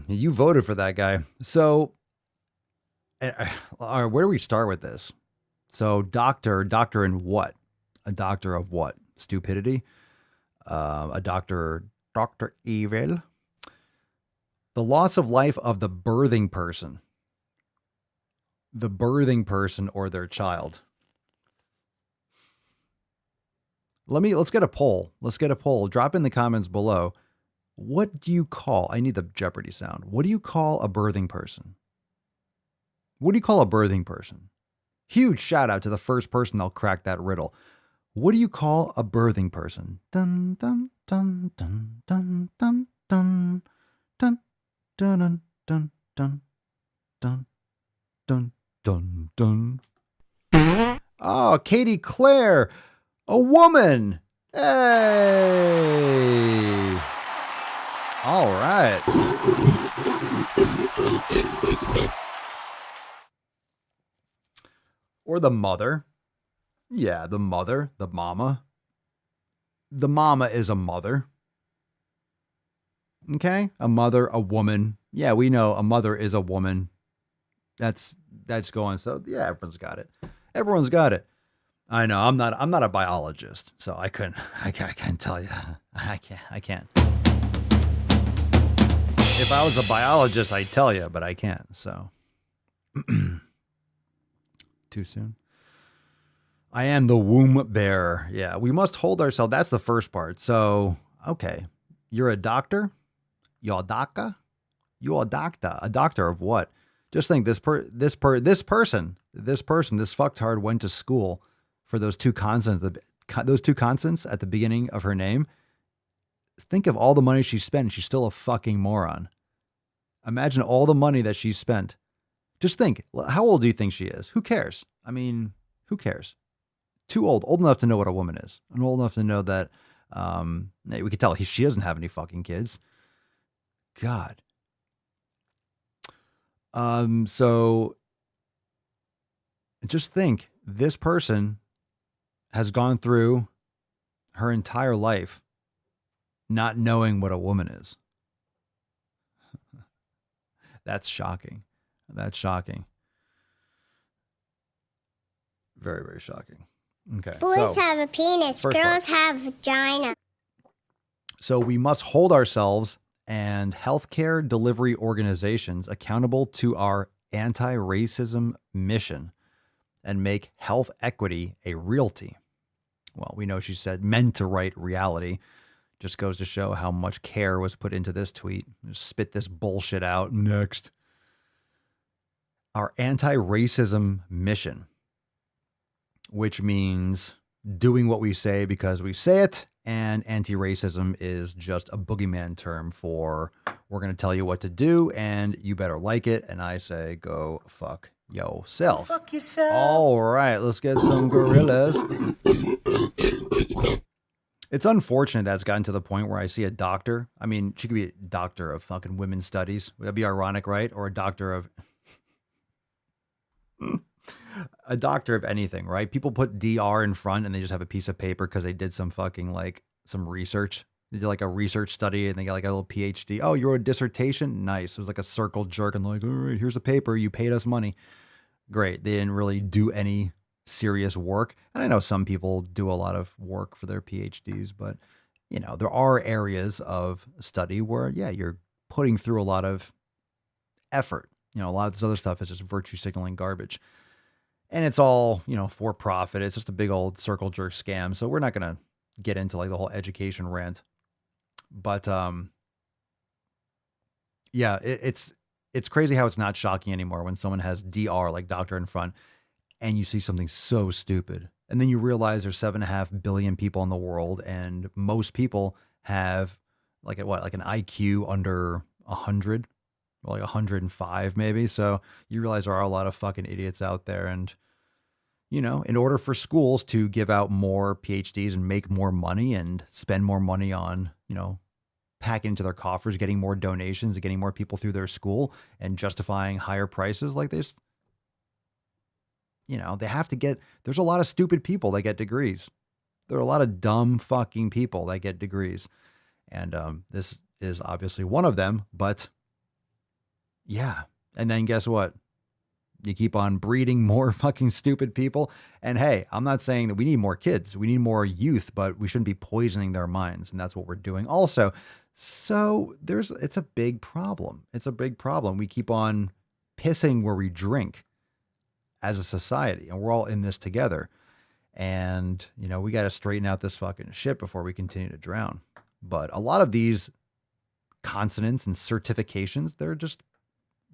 H: You voted for that guy. So, all right, where do we start with this? So, doctor in what? A doctor of what? Stupidity? A doctor evil? The loss of life of the birthing person. The birthing person or their child. Let's get a poll. Drop in the comments below. What do you call, I need the Jeopardy sound. What do you call a birthing person? What do you call a birthing person? Huge shout out to the first person that'll crack that riddle. What do you call a birthing person? Dun dun dun dun dun dun dun dun dun dun dun dun dun dun dun. Oh, Katie Claire, a woman. Hey. All right. Or the mother. Yeah, the mother, the mama. The mama is a mother. Okay? A mother, a woman. Yeah, we know a mother is a woman. That's going. So yeah, everyone's got it. Everyone's got it. I know. I'm not a biologist, so I can't tell you. I can't. If I was a biologist, I'd tell you, but I can't. So too soon. I am the womb bearer. Yeah, we must hold ourselves. That's the first part. So, okay. You're a doctor? You're a doctor? You're a doctor. A doctor of what? Just think this person, this fucktard went to school for those two consonants at the beginning of her name. Think of all the money she spent. She's still a fucking moron. Imagine all the money that she spent. Just think, how old do you think she is? Who cares? I mean, who cares? Too old enough to know what a woman is, and old enough to know that we could tell she doesn't have any fucking kids. God. So Just think, this person has gone through her entire life not knowing what a woman is. That's shocking. That's shocking. Very, very shocking. Okay.
E: Boys have a penis, girls have vagina.
H: So we must hold ourselves and healthcare delivery organizations accountable to our anti-racism mission and make health equity a realty. Well, we know she said meant to write reality. Just goes to show how much care was put into this tweet. Just spit this bullshit out. Next. Our anti-racism mission, which means doing what we say because we say it. And anti-racism is just a boogeyman term for we're going to tell you what to do and you better like it. And I say, go fuck yourself.
T: Fuck yourself.
H: All right, let's get some gorillas. It's unfortunate that it's gotten to the point where I see a doctor. I mean, she could be a doctor of fucking women's studies. That'd be ironic, right? Or a doctor of anything, right? People put DR in front and they just have a piece of paper because they did some fucking like some research. They did like a research study and they got like a little PhD. Oh, you wrote a dissertation? Nice. It was like a circle jerk and like, all right, here's a paper. You paid us money. Great. They didn't really do any serious work. And I know some people do a lot of work for their PhDs, but you know, there are areas of study where, yeah, you're putting through a lot of effort. You know, a lot of this other stuff is just virtue signaling garbage. And it's all, you know, for profit. It's just a big old circle jerk scam. So we're not going to get into like the whole education rant. But yeah, it's crazy how it's not shocking anymore when someone has DR, like doctor in front, and you see something so stupid. And then you realize there's 7.5 billion people in the world, and most people have like an IQ under 100. Or like 105 maybe. So you realize there are a lot of fucking idiots out there. And, you know, in order for schools to give out more PhDs and make more money and spend more money on, you know, packing into their coffers, getting more donations and getting more people through their school and justifying higher prices like this, you know, they have to get, there's a lot of stupid people that get degrees. There are a lot of dumb fucking people that get degrees. And this is obviously one of them, but yeah. And then guess what? You keep on breeding more fucking stupid people. And hey, I'm not saying that we need more kids. We need more youth, but we shouldn't be poisoning their minds. And that's what we're doing also. So it's a big problem. It's a big problem. We keep on pissing where we drink as a society, and we're all in this together. And, you know, we got to straighten out this fucking shit before we continue to drown. But a lot of these consonants and certifications, they're just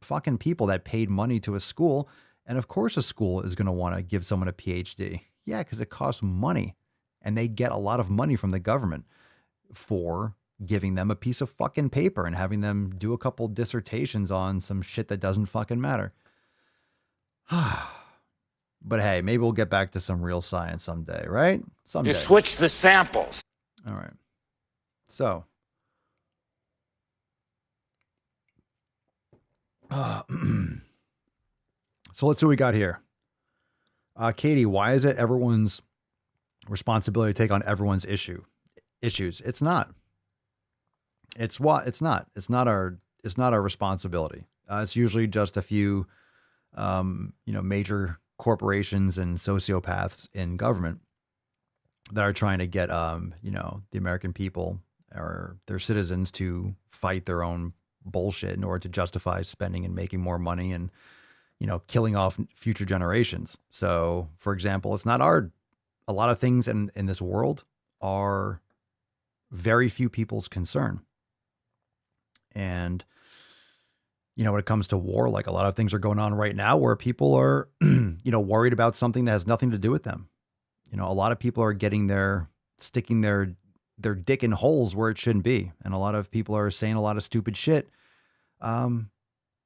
H: fucking people that paid money to a school. And of course a school is going to want to give someone a PhD. Yeah, because it costs money. And they get a lot of money from the government for giving them a piece of fucking paper and having them do a couple dissertations on some shit that doesn't fucking matter. But hey, maybe we'll get back to some real science someday, right? Someday.
R: You switch the samples.
H: All right. So so let's see what we got here. Katie, why is it everyone's responsibility to take on everyone's issues? It's not. It's not our responsibility. It's usually just a few, major corporations and sociopaths in government that are trying to get, the American people or their citizens to fight their own bullshit in order to justify spending and making more money and, killing off future generations. So, for example, it's not a lot of things in this world are very few people's concern. And, when it comes to war, like a lot of things are going on right now where people are, worried about something that has nothing to do with them. A lot of people are sticking their dick in holes where it shouldn't be. And a lot of people are saying a lot of stupid shit when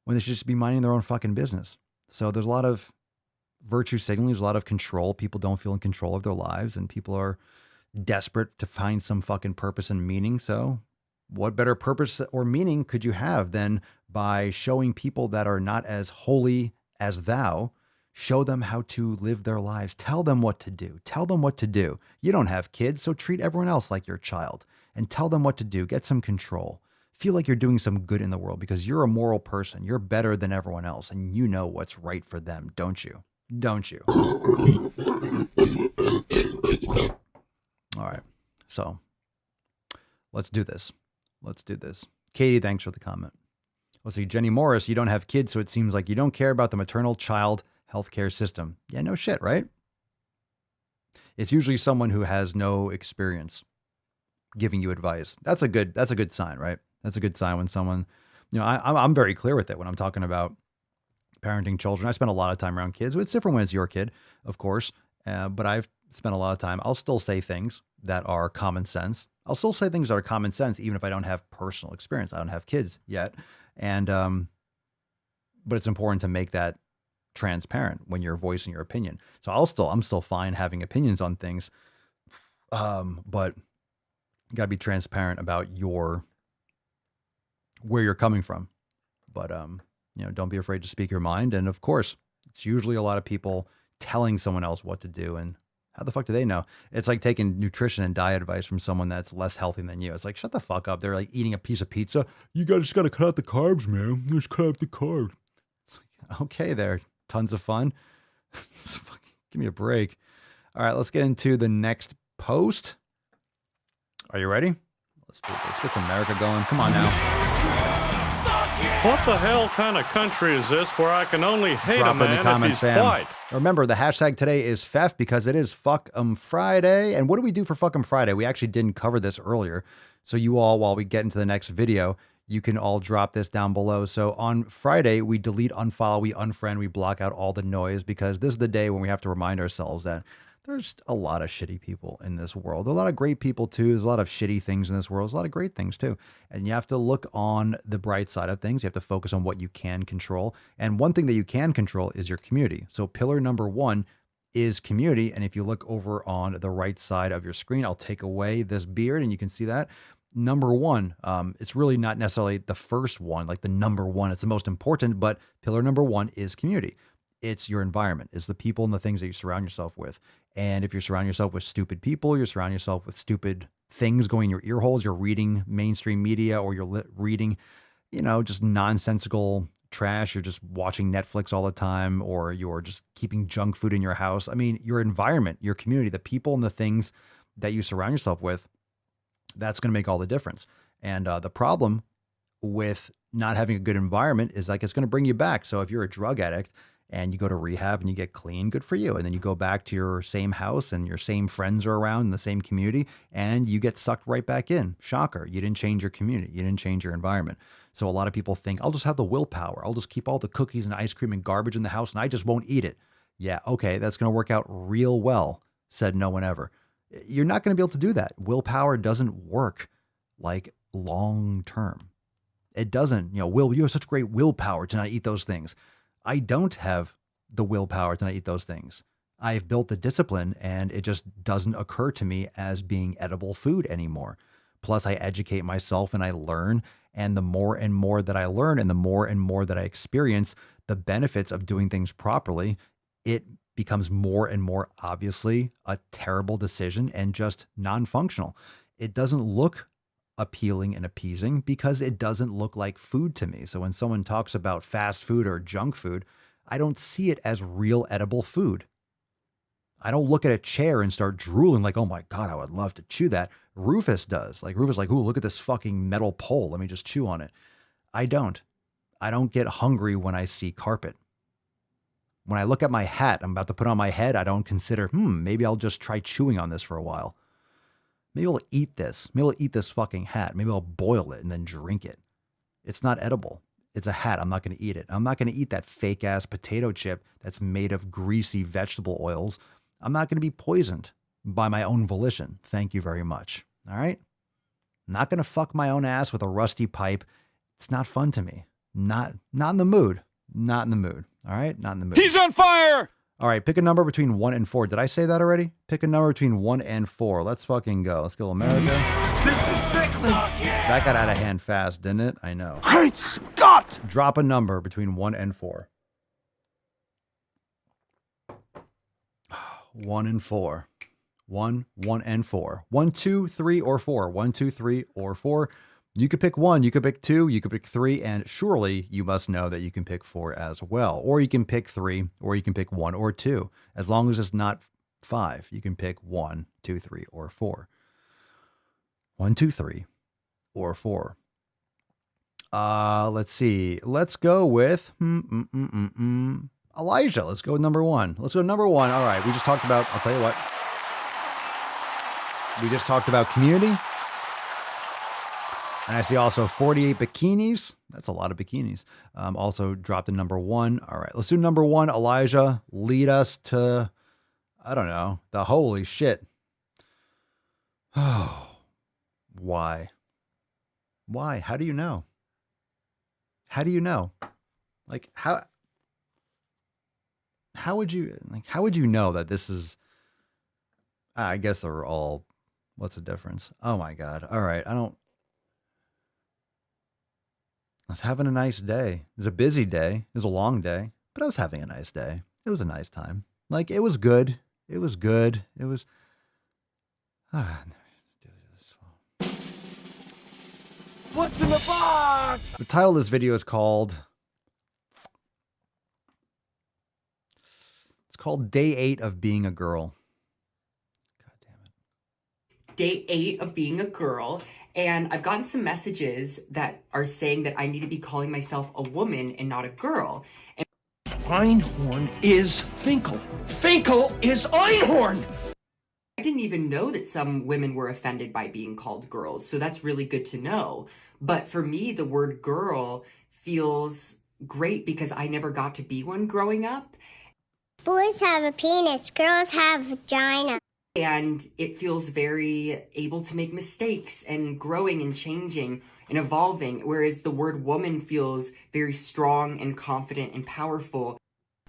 H: they should just be minding their own fucking business. So there's a lot of virtue signaling. There's a lot of control. People don't feel in control of their lives, and people are desperate to find some fucking purpose and meaning. So what better purpose or meaning could you have than by showing people that are not as holy as thou, Show them how to live their lives. Tell them what to do. Tell them what to do. You don't have kids, so treat everyone else like your child and tell them what to do. Get some control. Feel like you're doing some good in the world because you're a moral person. You're better than everyone else and you know what's right for them, don't you? Don't you? All right. So let's do this. Let's do this. Katie, thanks for the comment. Let's see. Jenny Morris, you don't have kids, so it seems like you don't care about the maternal child healthcare system. Yeah, no shit, right? It's usually someone who has no experience giving you advice. That's a good sign, right? That's a good sign when someone, I'm very clear with it when I'm talking about parenting children. I spend a lot of time around kids. It's different when it's your kid, of course, but I've spent a lot of time. I'll still say things that are common sense. I'll still say things that are common sense, even if I don't have personal experience. I don't have kids yet. And, but it's important to make that transparent when you're voicing your opinion. So I'm still fine having opinions on things. But you gotta be transparent about where you're coming from. But, don't be afraid to speak your mind. And of course, it's usually a lot of people telling someone else what to do. And how the fuck do they know? It's like taking nutrition and diet advice from someone that's less healthy than you. It's like, shut the fuck up. They're like eating a piece of pizza. You just got to cut out the carbs, man. Just cut out the carbs. It's like, okay, there. Tons of fun. Give me a break. All right, let's get into the next post. Are you ready? Let's do this. Get some America going. Come on now.
F: What the hell kind of country is this where I can only hate
H: Drop
F: a man
H: in the comments,
F: if he's
H: fam.
F: white?
H: Remember, the hashtag today is FEF because it is Fuck 'em Friday. And what do we do for Fuck 'em Friday? We actually didn't cover this earlier. So you all, while we get into the next video, you can all drop this down below. So on Friday, we delete, unfollow, we unfriend, we block out all the noise because this is the day when we have to remind ourselves that there's a lot of shitty people in this world. There are a lot of great people too. There's a lot of shitty things in this world. There's a lot of great things too. And you have to look on the bright side of things. You have to focus on what you can control. And one thing that you can control is your community. So pillar number 1 is community. And if you look over on the right side of your screen, I'll take away this beard and you can see that. Number 1, it's really not necessarily the first one, like the number 1. It's the most important, but pillar number 1 is community. It's your environment. It's the people and the things that you surround yourself with. And if you're surrounding yourself with stupid people, you're surrounding yourself with stupid things going in your ear holes, you're reading mainstream media or you're reading, just nonsensical trash. You're just watching Netflix all the time, or you're just keeping junk food in your house. I mean, your environment, your community, the people and the things that you surround yourself with, that's going to make all the difference. And the problem with not having a good environment is like, it's going to bring you back. So if you're a drug addict and you go to rehab and you get clean, good for you. And then you go back to your same house and your same friends are around in the same community and you get sucked right back in. Shocker. You didn't change your community. You didn't change your environment. So a lot of people think, I'll just have the willpower. I'll just keep all the cookies and ice cream and garbage in the house and I just won't eat it. Yeah, okay, that's going to work out real well, said no one ever. You're not going to be able to do that. Willpower doesn't work like long term. It doesn't, Will, you have such great willpower to not eat those things. I don't have the willpower to not eat those things. I've built the discipline and it just doesn't occur to me as being edible food anymore. Plus I educate myself and I learn. And the more and more that I learn and the more and more that I experience the benefits of doing things properly, it becomes more and more obviously a terrible decision and just non-functional. It doesn't look appealing and appeasing because it doesn't look like food to me. So when someone talks about fast food or junk food, I don't see it as real edible food. I don't look at a chair and start drooling like, oh my God, I would love to chew that. Rufus does. Rufus like, ooh, look at this fucking metal pole. Let me just chew on it. I don't get hungry when I see carpet. When I look at my hat I'm about to put on my head, I don't consider, maybe I'll just try chewing on this for a while. Maybe I'll eat this. Maybe I'll eat this fucking hat. Maybe I'll boil it and then drink it. It's not edible. It's a hat. I'm not going to eat it. I'm not going to eat that fake ass potato chip that's made of greasy vegetable oils. I'm not going to be poisoned by my own volition. Thank you very much. All right. I'm not going to fuck my own ass with a rusty pipe. It's not fun to me. Not in the mood. Not in the mood. All right. Not in the mood.
C: He's on fire.
H: All right, pick a number between 1 and 4. Did I say that already? Pick a number between 1 and 4. Let's fucking go. Let's go, America.
T: Mr. Strickland.
H: That got out of hand fast, didn't it? I know.
T: Great Scott.
H: Drop a number between 1 and 4. 1 and 4. 1, 1, and 4. 1, 2, 3, or 4. 1, 2, 3, or 4. You could pick 1, you could pick 2, you could pick 3, and surely you must know that you can pick 4 as well. Or you can pick 3, or you can pick 1 or 2. As long as it's not 5, you can pick 1, 2, 3, or 4. 1, 2, 3, or 4. Let's see. Let's go with Elijah. Let's go with number 1. Let's go number 1. All right. We just talked about, I'll tell you what. We just talked about Community. And I see also 48 bikinis. That's a lot of bikinis. Also dropped in number 1. All right. Let's do number 1. Elijah, lead us to, I don't know, the holy shit. Oh, why? Why? How do you know? How do you know? Like, how would you know that this is, I guess they're all, what's the difference? Oh my God. All right. I was having a nice day. It was a busy day. It was a long day, but I was having a nice day. It was a nice time. Like, it was good. It was good. It was,
P: What's in the box?
H: The title of this video is called, it's called Day 8 of Being a Girl. God damn it.
A: Day 8 of being a girl. And I've gotten some messages that are saying that I need to be calling myself a woman and not a girl. And
P: Einhorn is Finkel. Finkel is Einhorn!
A: I didn't even know that some women were offended by being called girls, so that's really good to know. But for me, the word girl feels great because I never got to be one growing up.
E: Boys have a penis, girls have vagina.
A: And it feels very able to make mistakes and growing and changing and evolving, whereas the word woman feels very strong and confident and powerful.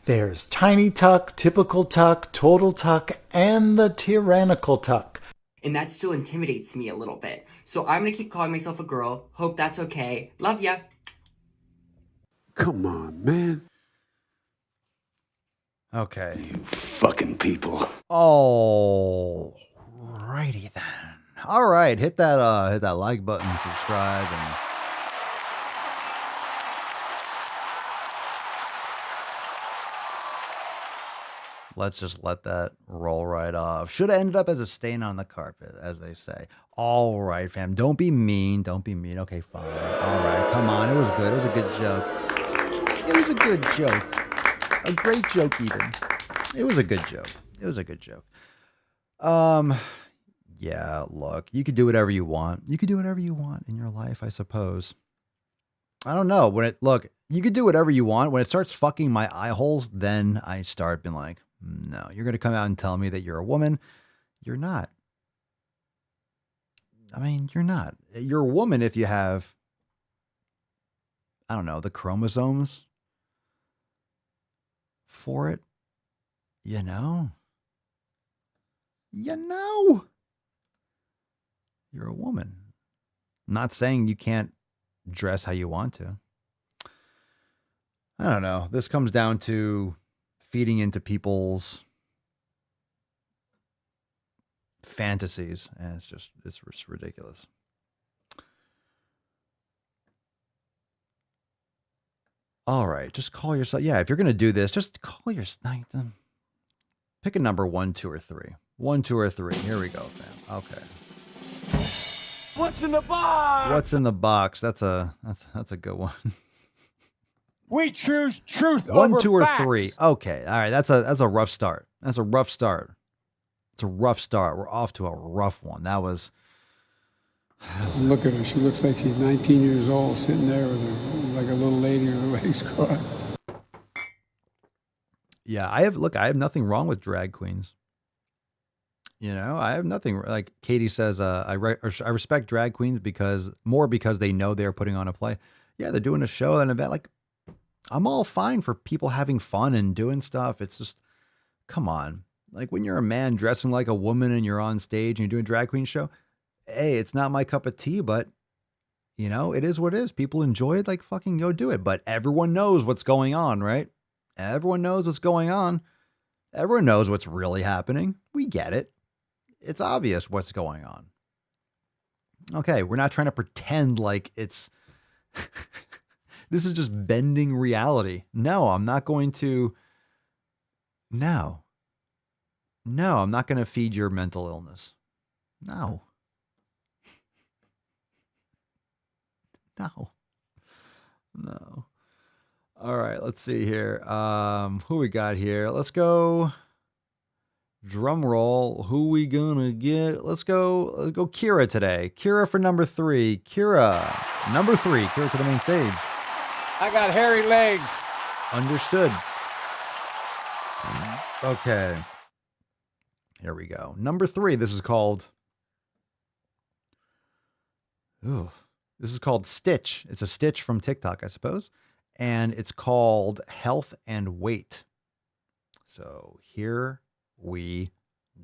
V: There's tiny tuck, typical tuck, total tuck, and the tyrannical tuck.
A: And that still intimidates me a little bit. So I'm going to keep calling myself a girl. Hope that's okay. Love ya.
U: Come on, man.
H: Okay.
U: You fucking people.
H: All righty then. All right, hit that like button, subscribe, and let's just let that roll right off. Should have ended up as a stain on the carpet, as they say. All right, fam. Don't be mean. Don't be mean. Okay, fine. All right, come on. It was good. It was a good joke. It was a good joke. A great joke, even. It was a good joke. It was a good joke. Yeah, look, you could do whatever you want. You could do whatever you want in your life, I suppose. I don't know. Look, you could do whatever you want. When it starts fucking my eye holes, then I start being like, no, you're going to come out and tell me that you're a woman. You're not. I mean, you're not. You're a woman if you have, I don't know, the chromosomes for it. You know? You're a woman. I'm not saying you can't dress how you want to. I don't know. This comes down to feeding into people's fantasies, and it's just ridiculous. All right, just call yourself. Yeah, if you're going to do this, just call yourself. Pick a number 1, 2, or 3. 1, 2, or 3. Here we go, fam. Okay.
P: What's in the box?
H: What's in the box? That's a good one.
P: We choose truth
H: 1,
P: over
H: 2, or
P: facts.
H: 3. Okay. All right. That's a rough start. That's a rough start. It's a rough start. We're off to a rough one. That was.
W: Look at her. She looks like she's 19 years old, sitting there with her, like a little lady with her legs crossed.
H: Yeah, I have nothing wrong with drag queens. You know, I have nothing, like Katie says, I respect drag queens because they know they're putting on a play. Yeah, they're doing a show, an event. Like, I'm all fine for people having fun and doing stuff. It's just, come on. Like, when you're a man dressing like a woman and you're on stage and you're doing a drag queen show, hey, it's not my cup of tea, but, you know, it is what it is. People enjoy it, like, fucking go do it. But everyone knows what's going on, right? Everyone knows what's going on. Everyone knows what's really happening. We get it. It's obvious what's going on. Okay, we're not trying to pretend like it's... This is just bending reality. No, I'm not going to... No, I'm not going to feed your mental illness. No. All right, let's see here. Who we got here? Let's go. Drum roll. Who we gonna get? Let's go Kira today. Kira for number 3. Kira, number 3. Kira to the main stage.
P: I got hairy legs.
H: Understood. Okay. Here we go. Number 3. This is called... Ooh. This is called Stitch. It's a Stitch from TikTok, I suppose. And it's called Health and Weight. So here we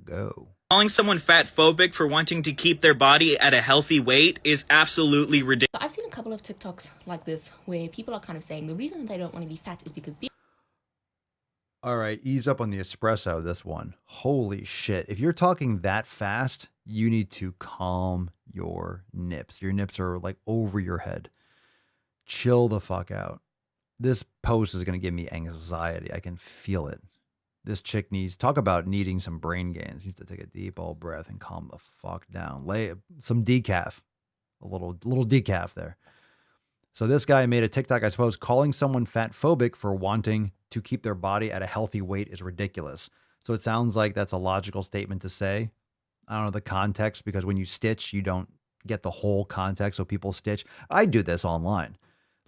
H: go.
B: Calling someone fat phobic for wanting to keep their body at a healthy weight is absolutely ridiculous.
I: I've seen a couple of TikToks like this where people are kind of saying the reason they don't want to be fat is because...
H: All right, ease up on the espresso, this one. Holy shit. If you're talking that fast, you need to calm your nips. Your nips are like over your head. Chill the fuck out. This post is going to give me anxiety. I can feel it. This chick needs, talk about needing some brain gains. You need to take a deep old breath and calm the fuck down. Lay some decaf, a little decaf there. So this guy made a TikTok, I suppose, calling someone fat phobic for wanting to keep their body at a healthy weight is ridiculous. So it sounds like that's a logical statement to say. I don't know the context, because when you stitch, you don't get the whole context. So people stitch. I do this online.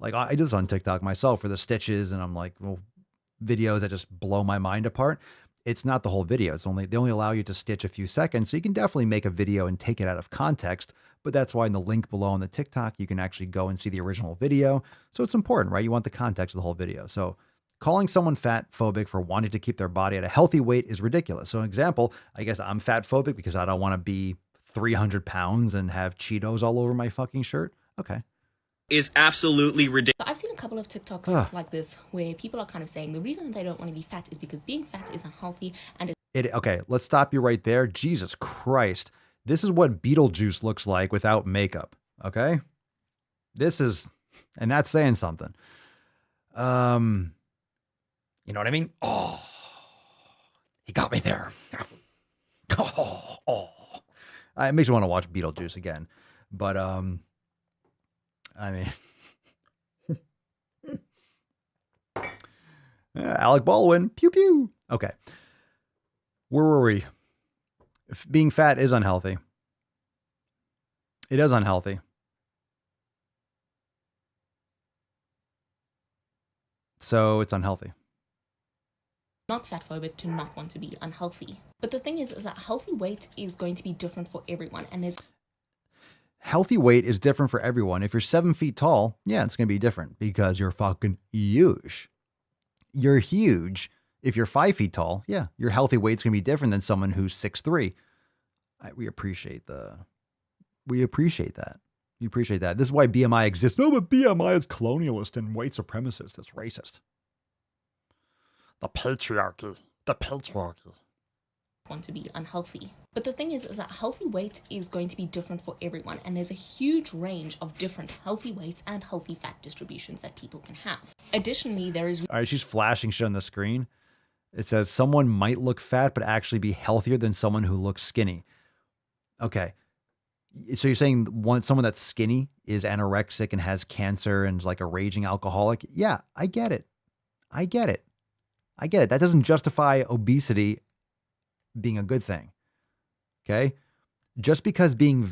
H: Like I do this on TikTok myself for the stitches, and I'm like, well, videos that just blow my mind apart. It's not the whole video. They only allow you to stitch a few seconds. So you can definitely make a video and take it out of context. But that's why in the link below on the TikTok, you can actually go and see the original video. So it's important, right? You want the context of the whole video. So calling someone fat phobic for wanting to keep their body at a healthy weight is ridiculous. So an example, I guess I'm fat phobic because I don't want to be 300 pounds and have Cheetos all over my fucking shirt. Okay.
B: Is absolutely ridiculous.
I: I've seen a couple of TikToks like this where people are kind of saying the reason they don't want to be fat is because being fat is unhealthy and
H: okay, let's stop you right there. Jesus Christ. This is what Beetlejuice looks like without makeup. Okay. This is, and that's saying something. You know what I mean? Oh, he got me there. Oh. It makes me want to watch Beetlejuice again. But, I mean, yeah, Alec Baldwin, pew pew. Okay. Where were we? If being fat is unhealthy. It is unhealthy. So it's unhealthy.
I: Not fat phobic to not want to be unhealthy. But the thing is that healthy weight is going to be different for everyone. And there's
H: healthy weight is different for everyone. If you're 7 feet tall, yeah, it's going to be different because you're fucking huge. You're huge. If you're 5 feet tall, yeah, your healthy weight's going to be different than someone who's 6'3". We appreciate that. We appreciate that. This is why BMI exists. No, but BMI is colonialist and white supremacist. It's racist. The patriarchy.
I: Want to be unhealthy. But the thing is that healthy weight is going to be different for everyone, and there's a huge range of different healthy weights and healthy fat distributions that people can have. Additionally, there is...
H: All right, she's flashing shit on the screen. It says someone might look fat, but actually be healthier than someone who looks skinny. Okay. So you're saying someone that's skinny is anorexic and has cancer and is like a raging alcoholic? Yeah, I get it. That doesn't justify obesity being a good thing. Okay. Just because being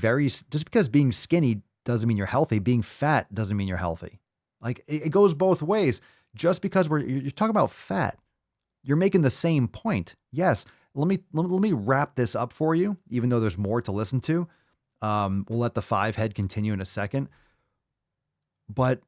H: skinny doesn't mean you're healthy. Being fat doesn't mean you're healthy. Like it goes both ways. Just because you're talking about fat, you're making the same point. Yes. Let me wrap this up for you, even though there's more to listen to. We'll let the 5 head continue in a second, but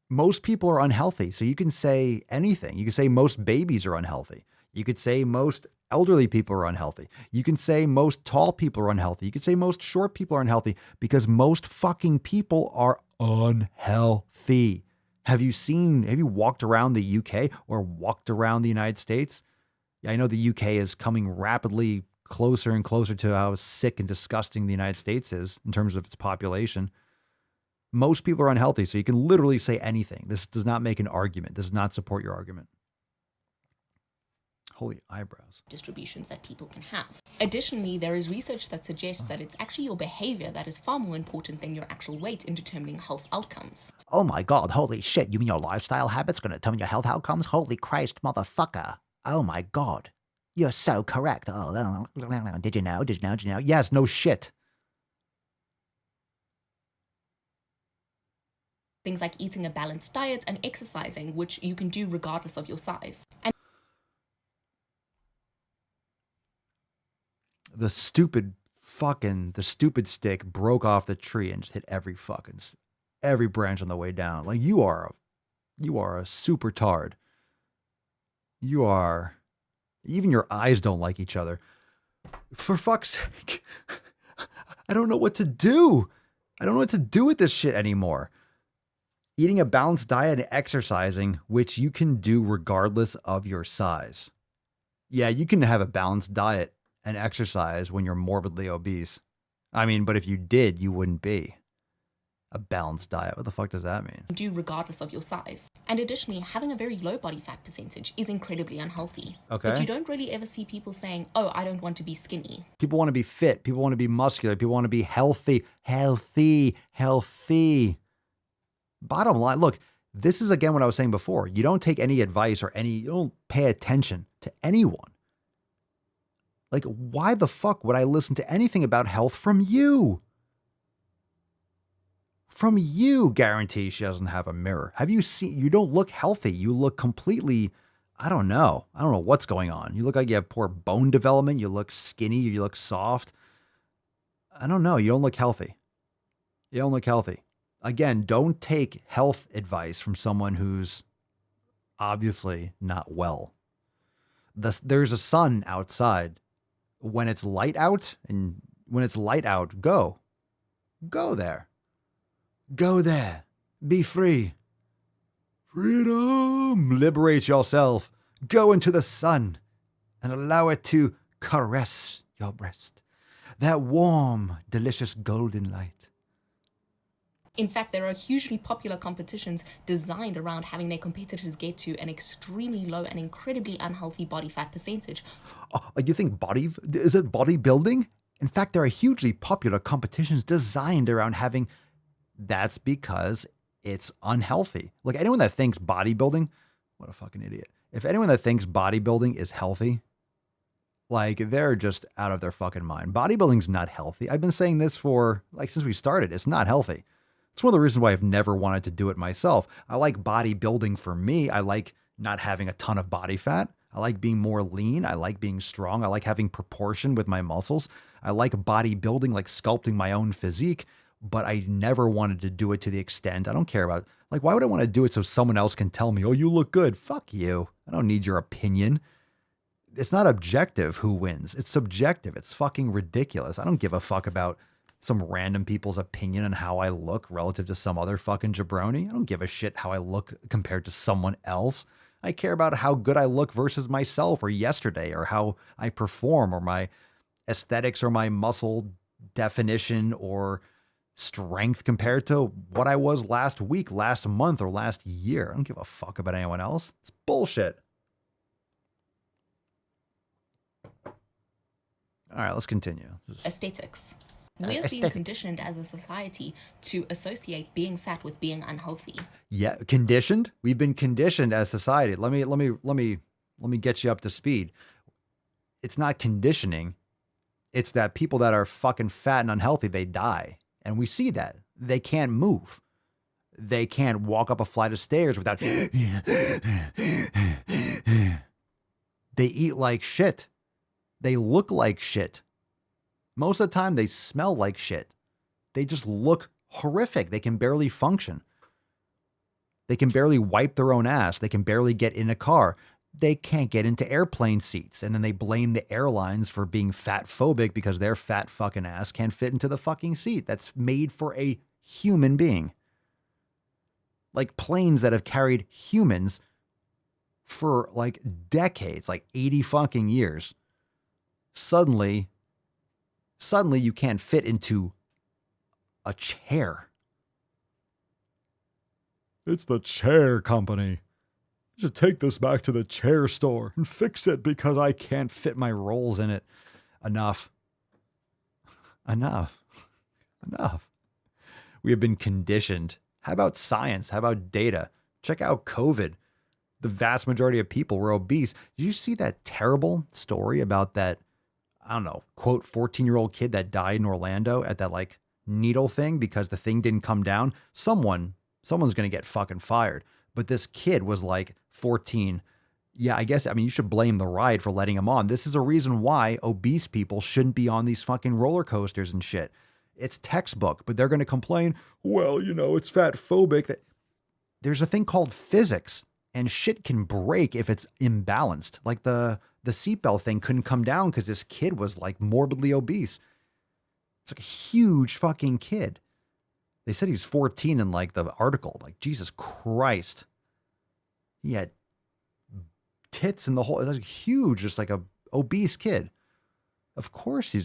H: most people are unhealthy. So you can say anything. You can say most babies are unhealthy. You could say most elderly people are unhealthy. You can say most tall people are unhealthy. You could say most short people are unhealthy because most fucking people are unhealthy. Have you walked around the UK or walked around the United States? Yeah, I know the UK is coming rapidly closer and closer to how sick and disgusting the United States is in terms of its population. Most people are unhealthy, so you can literally say anything. This does not make an argument. This does not support your argument. Holy eyebrows.
I: Distributions that people can have. Additionally, there is research that suggests that it's actually your behavior that is far more important than your actual weight in determining health outcomes.
G: Oh my God, holy shit, you mean your lifestyle habits going to determine your health outcomes? Holy Christ, motherfucker. Oh my God. You're so correct. Oh, did you know? Did you know? Did you know?
H: Yes, no shit.
I: Things like eating a balanced diet and exercising, which you can do regardless of your size. And
H: the stupid stick broke off the tree and just hit every branch on the way down. Like you are a super tard. Even your eyes don't like each other. For fuck's sake. I don't know what to do. I don't know what to do with this shit anymore. Eating a balanced diet and exercising, which you can do regardless of your size. Yeah, you can have a balanced diet and exercise when you're morbidly obese. I mean, but if you did, you wouldn't be. A balanced diet. What the fuck does that mean?
I: Do regardless of your size. And additionally, having a very low body fat percentage is incredibly unhealthy.
H: Okay.
I: But you don't really ever see people saying, oh, I don't want to be skinny.
H: People want to be fit. People want to be muscular. People want to be healthy. Healthy. Bottom line, look, this is again what I was saying before. You don't take any advice you don't pay attention to anyone. Like, why the fuck would I listen to anything about health from you? From you, guarantee she doesn't have a mirror. Have you seen, you don't look healthy. You look completely, I don't know what's going on. You look like you have poor bone development. You look skinny. You look soft. I don't know. You don't look healthy. Again, don't take health advice from someone who's obviously not well. There's a sun outside. When it's light out, go there. Go there. Be free. Freedom. Liberate yourself. Go into the sun and allow it to caress your breast. That warm, delicious golden light.
I: In fact, there are hugely popular competitions designed around having their competitors get to an extremely low and incredibly unhealthy body fat percentage.
H: Oh, you think is it bodybuilding? In fact, there are hugely popular competitions designed around having. That's because it's unhealthy. Like anyone that thinks bodybuilding, what a fucking idiot. If anyone that thinks bodybuilding is healthy, like they're just out of their fucking mind. Bodybuilding's not healthy. I've been saying this since we started. It's not healthy. It's one of the reasons why I've never wanted to do it myself. I like bodybuilding for me. I like not having a ton of body fat. I like being more lean. I like being strong. I like having proportion with my muscles. I like bodybuilding, like sculpting my own physique, but I never wanted to do it to the extent. I don't care about, like, why would I want to do it so someone else can tell me, oh, you look good? Fuck you. I don't need your opinion. It's not objective who wins. It's subjective. It's fucking ridiculous. I don't give a fuck about some random people's opinion on how I look relative to some other fucking jabroni. I don't give a shit how I look compared to someone else. I care about how good I look versus myself or yesterday, or how I perform, or my aesthetics, or my muscle definition or strength compared to what I was last week, last month, or last year. I don't give a fuck about anyone else. It's bullshit. All right, let's continue.
I: Aesthetics. We've been conditioned as a society to associate being fat with being unhealthy.
H: Yeah, conditioned? We've been conditioned as society. Let me get you up to speed. It's not conditioning. It's that people that are fucking fat and unhealthy, they die. And we see that. They can't move. They can't walk up a flight of stairs without they eat like shit. They look like shit. Most of the time, they smell like shit. They just look horrific. They can barely function. They can barely wipe their own ass. They can barely get in a car. They can't get into airplane seats. And then they blame the airlines for being fat phobic because their fat fucking ass can't fit into the fucking seat that's made for a human being. like planes that have carried humans for like decades, like 80 fucking years. Suddenly you can't fit into a chair. It's the chair company. You should take this back to the chair store and fix it because I can't fit my rolls in it. Enough. We have been conditioned. How about science? How about data? Check out COVID. The vast majority of people were obese. Did you see that terrible story about that, I don't know, quote, 14-year-old kid that died in Orlando at that like needle thing because the thing didn't come down? Someone's going to get fucking fired. But this kid was like 14. Yeah, I mean, you should blame the ride for letting him on. This is a reason why obese people shouldn't be on these fucking roller coasters and shit. It's textbook, but they're going to complain, well, you know, it's fat phobic. There's a thing called physics, and shit can break if it's imbalanced. Like the seatbelt thing couldn't come down because this kid was like morbidly obese. It's like a huge fucking kid. They said he's 14 in like the article. Like, Jesus Christ. He had tits and the whole, it was huge, just like a obese kid. Of course he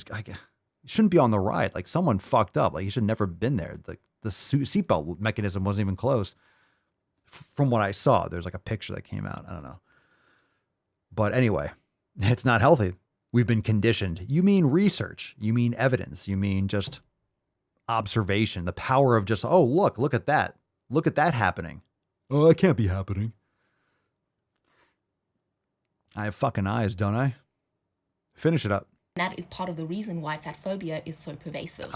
H: shouldn't be on the ride. Like, someone fucked up. Like, he should have never been there. The seatbelt mechanism wasn't even closed. From what I saw, there's like a picture that came out. I don't know. But anyway, it's not healthy. We've been conditioned. You mean research. You mean evidence. You mean just observation. The power of just, oh, look at that. Look at that happening. Oh, that can't be happening. I have fucking eyes, don't I? Finish it up.
I: That is part of the reason why fat phobia is so pervasive.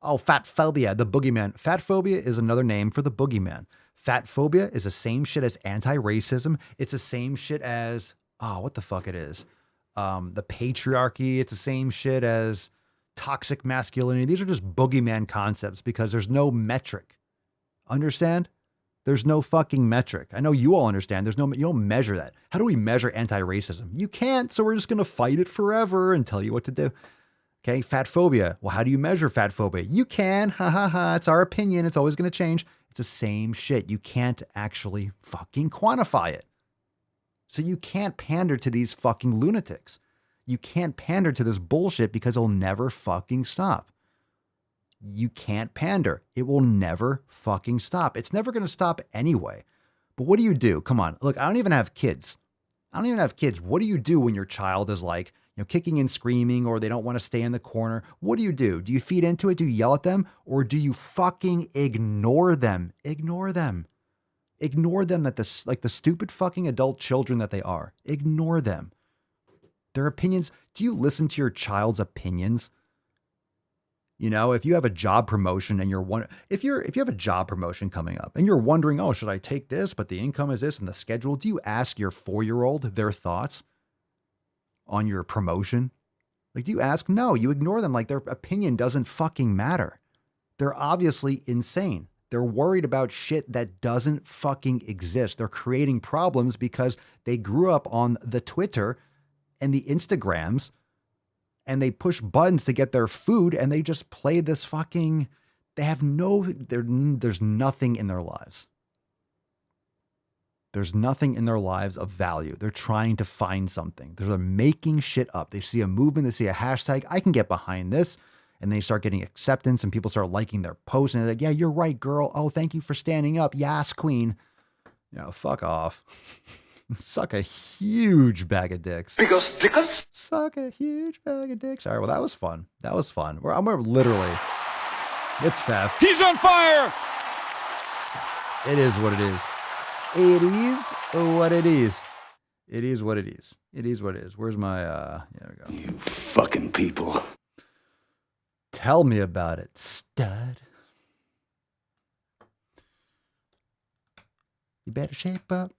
H: Oh, fat phobia, the boogeyman. Fat phobia is another name for the boogeyman. Fat phobia is the same shit as anti-racism. It's the same shit as, what the fuck it is. The patriarchy. It's the same shit as toxic masculinity. These are just boogeyman concepts because there's no metric. Understand? There's no fucking metric. I know you all understand. You don't measure that. How do we measure anti-racism? You can't, so we're just going to fight it forever and tell you what to do. Okay, fat phobia. Well, how do you measure fat phobia? You can. Ha ha ha. It's our opinion. It's always going to change. It's the same shit. You can't actually fucking quantify it. So you can't pander to these fucking lunatics. You can't pander to this bullshit because it'll never fucking stop. You can't pander. It will never fucking stop. It's never going to stop anyway. But what do you do? Come on. Look, I don't even have kids. What do you do when your child is like, kicking and screaming, or they don't want to stay in the corner? What do? Do you feed into it? Do you yell at them? Or do you fucking ignore them? Ignore them that the stupid fucking adult children that they are. Ignore them. Their opinions. Do you listen to your child's opinions? If you have a job promotion and if you have a job promotion coming up and you're wondering, oh, should I take this? But the income is this and the schedule. Do you ask your 4-year-old their thoughts on your promotion? Like, do you ask? No, you ignore them. Like, their opinion doesn't fucking matter. They're obviously insane. They're worried about shit that doesn't fucking exist. They're creating problems because they grew up on the Twitter and the Instagrams, and they push buttons to get their food, and they just play this fucking, there's nothing in their lives. There's nothing in their lives of value. They're trying to find something. They're making shit up. They see a movement, they see a hashtag, I can get behind this, and they start getting acceptance, and people start liking their posts, and they're like, yeah, you're right, girl. Oh, thank you for standing up. Yes, queen. Fuck off. Suck a huge bag of dicks. Because dickers? Suck a huge bag of dicks. All right, well, that was fun. I'm literally, it's Faf.
C: He's on fire!
H: It is what it is. It is what it is. It is what it is. It is what it is. Where's my, there we go.
U: You fucking people.
H: Tell me about it, stud. You better shape up.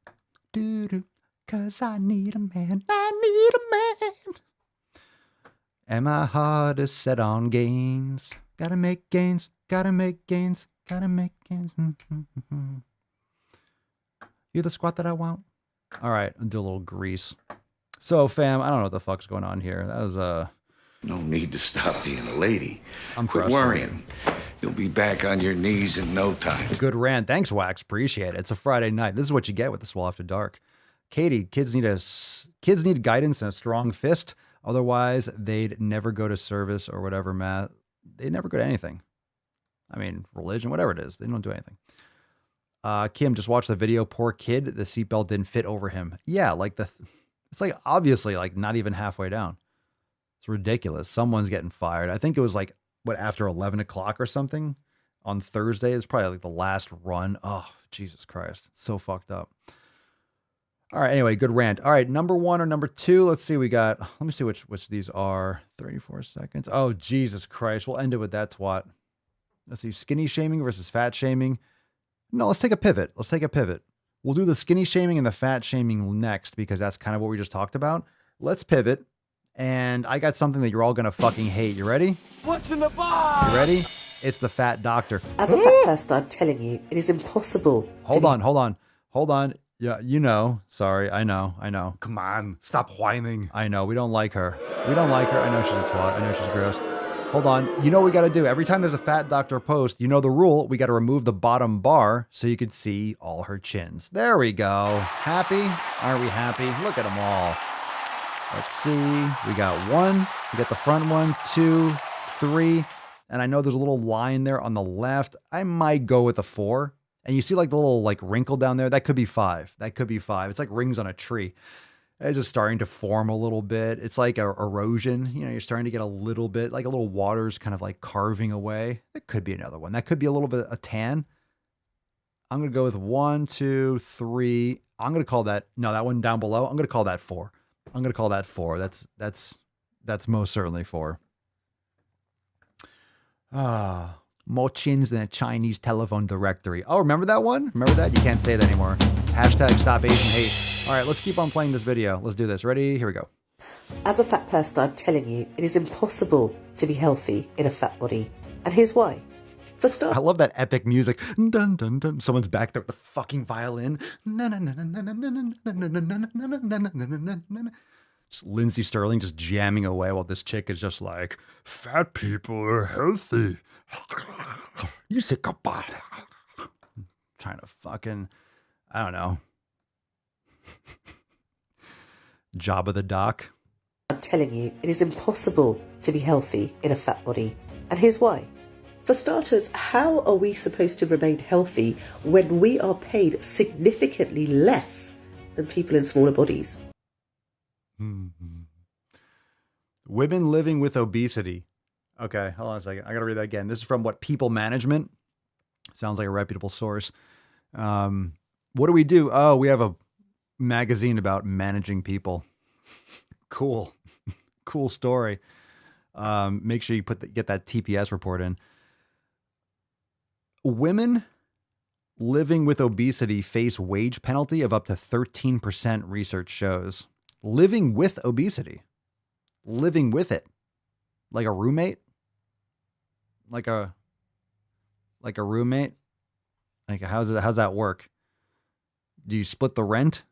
H: Doo-doo, 'cause I need a man. And my heart is set on gains. Gotta make gains. You're the squat that I want. All right, I'll do a little grease. So, fam, I don't know what the fuck's going on here. That was
U: No need to stop being a lady.
H: I'm
U: Quit
H: frustrated.
U: worrying. You'll be back on your knees in no time.
H: Good rant. Thanks, Wax. Appreciate it. It's a Friday night. This is what you get with the Swole After Dark. Katie, kids need guidance and a strong fist. Otherwise, they'd never go to service or whatever, Matt. They'd never go to anything. I mean, religion, whatever it is. They don't do anything. Kim, just watch the video. Poor kid. The seatbelt didn't fit over him. Yeah, like it's like obviously like not even halfway down. It's ridiculous. Someone's getting fired. I think it was like, after 11 o'clock or something on Thursday. It's probably like the last run. Oh, Jesus Christ. It's so fucked up. All right. Anyway, good rant. All right. Number 1 or number 2. Let's see. Let me see which these are. 34 seconds. Oh, Jesus Christ. We'll end it with that twat. Let's see. Skinny shaming versus fat shaming. No, let's take a pivot. We'll do the skinny shaming and the fat shaming next because that's kind of what we just talked about. Let's pivot. And I got something that you're all going to fucking hate. You ready?
C: What's in the box?
H: You ready? It's the fat doctor.
J: As a fat person, I'm telling you, it is impossible.
H: Hold on. Yeah, you know. Sorry, I know.
U: Come on, stop whining.
H: I know, we don't like her. I know she's a twat. I know she's gross. Hold on. You know what we got to do? Every time there's a fat doctor post, you know the rule. We got to remove the bottom bar so you can see all her chins. There we go. Happy? Aren't we happy? Look at them all. Let's see. We got 1. We got the front one, 2, 3. And I know there's a little line there on the left. I might go with a 4. And you see like the little like wrinkle down there? That could be 5. It's like rings on a tree. It's just starting to form a little bit. It's like erosion. You know, you're starting to get a little bit, like a little water's kind of like carving away. It could be another one. That could be a little bit of tan. I'm going to go with 1, 2, 3. I'm going to call that, no, that one down below. I'm going to call that 4. That's most certainly 4. More chins than a Chinese telephone directory. Oh, remember that one? Remember that? You can't say that anymore. Hashtag stop Asian hate. All right, let's keep on playing this video. Let's do this. Ready? Here we go.
J: As a fat person, I'm telling you, it is impossible to be healthy in a fat body. And here's why. For starters,
H: I love that epic music. Dun, dun, dun. Someone's back there with the fucking violin. Just Lindsay Sterling just jamming away while this chick is just like, fat people are healthy. You sick of body. Trying to fucking, I don't know. Jabba the Doc.
J: I'm telling you, it is impossible to be healthy in a fat body. And here's why. For starters, how are we supposed to remain healthy when we are paid significantly less than people in smaller bodies?
H: Mm-hmm. Women living with obesity. Okay, hold on a second. I got to read that again. This is from People Management. Sounds like a reputable source. What do we do? Oh, we have a magazine about managing people. Cool. Cool story. Make sure you get that TPS report in. Women living with obesity face wage penalty of up to 13%, research shows. Living with obesity. Living with it. Like a roommate? Like a roommate? Like how's that work? Do you split the rent?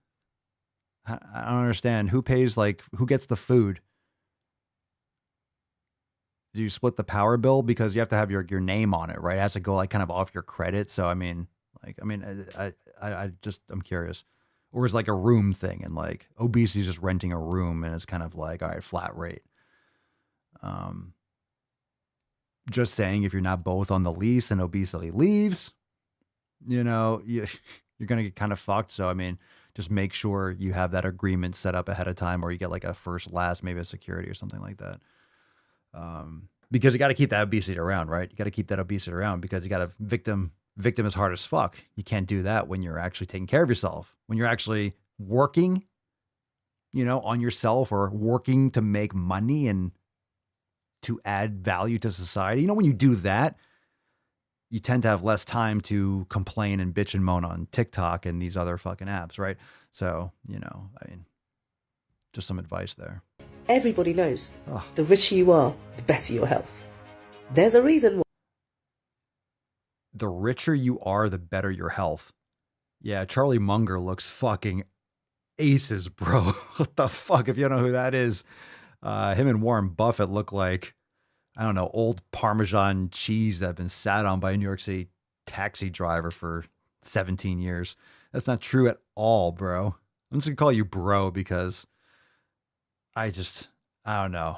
H: I don't understand. Who pays, who gets the food? Do you split the power bill? Because you have to have your name on it, right? It has to go kind of off your credit. So, I'm curious. Or is a room thing and obesity is just renting a room and it's kind of all right, flat rate. Just saying, if you're not both on the lease and obesity leaves, you're going to get kind of fucked. So, just make sure you have that agreement set up ahead of time, or you get a first, last, maybe a security or something like that. Because you got to keep that obesity around, right? You got to keep that obesity around because you got to victim is hard as fuck. You can't do that when you're actually taking care of yourself, when you're actually working, on yourself or working to make money and to add value to society. When you do that, you tend to have less time to complain and bitch and moan on TikTok and these other fucking apps, right? So, just some advice there.
J: Everybody knows the richer you are, the better your health. There's a reason why.
H: The richer you are, the better your health. Yeah, Charlie Munger looks fucking aces, bro. What the fuck? If you don't know who that is, him and Warren Buffett look like, I don't know, old Parmesan cheese that have been sat on by a New York City taxi driver for 17 years. That's not true at all, bro. I'm just gonna call you bro because I don't know.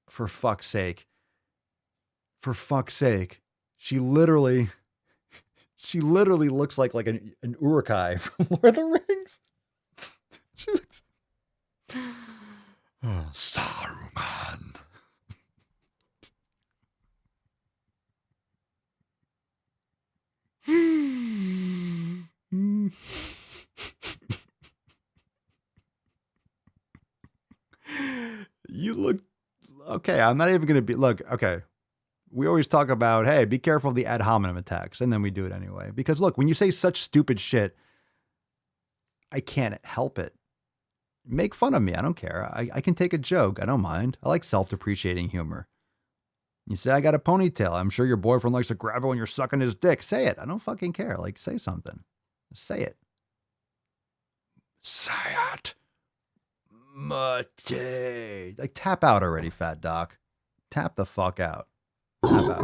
H: For fuck's sake, she literally looks like an Uruk-hai from Lord of the Rings. She looks, oh, Saruman. You look okay. I'm not even gonna be okay. We always talk about, hey, be careful of the ad hominem attacks, and then we do it anyway. Because look, when you say such stupid shit, I can't help it. Make fun of me. I don't care. I can take a joke. I don't mind. I like self-depreciating humor. You say I got a ponytail. I'm sure your boyfriend likes to grab it when you're sucking his dick. Say it. I don't fucking care. Like, say something. Say it. Say it. Mate. Like, tap out already, fat doc. Tap the fuck out. Tap out.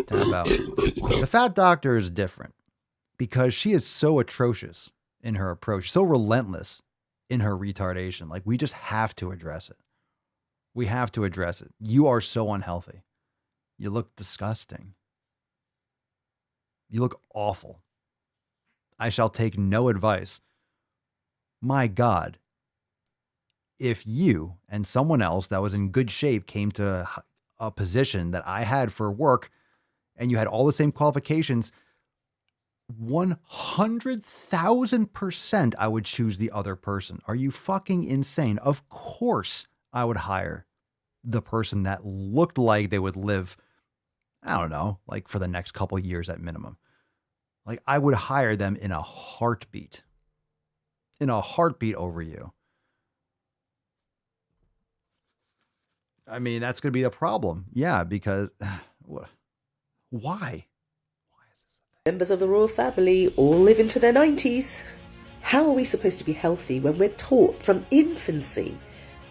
H: Tap out. The fat doctor is different because she is so atrocious in her approach, so relentless in her retardation. Like, we just have to address it. We have to address it. You are so unhealthy. You look disgusting. You look awful. I shall take no advice. My God, if you and someone else that was in good shape came to a position that I had for work and you had all the same qualifications, 100,000% I would choose the other person. Are you fucking insane? Of course I would hire the person that looked like they would live, I don't know, like for the next couple years at minimum. Like, I would hire them in a heartbeat. In a heartbeat over you. I mean, that's going to be a problem. Yeah, because why?
J: Members of the royal family all live into their 90s. How are we supposed to be healthy when we're taught from infancy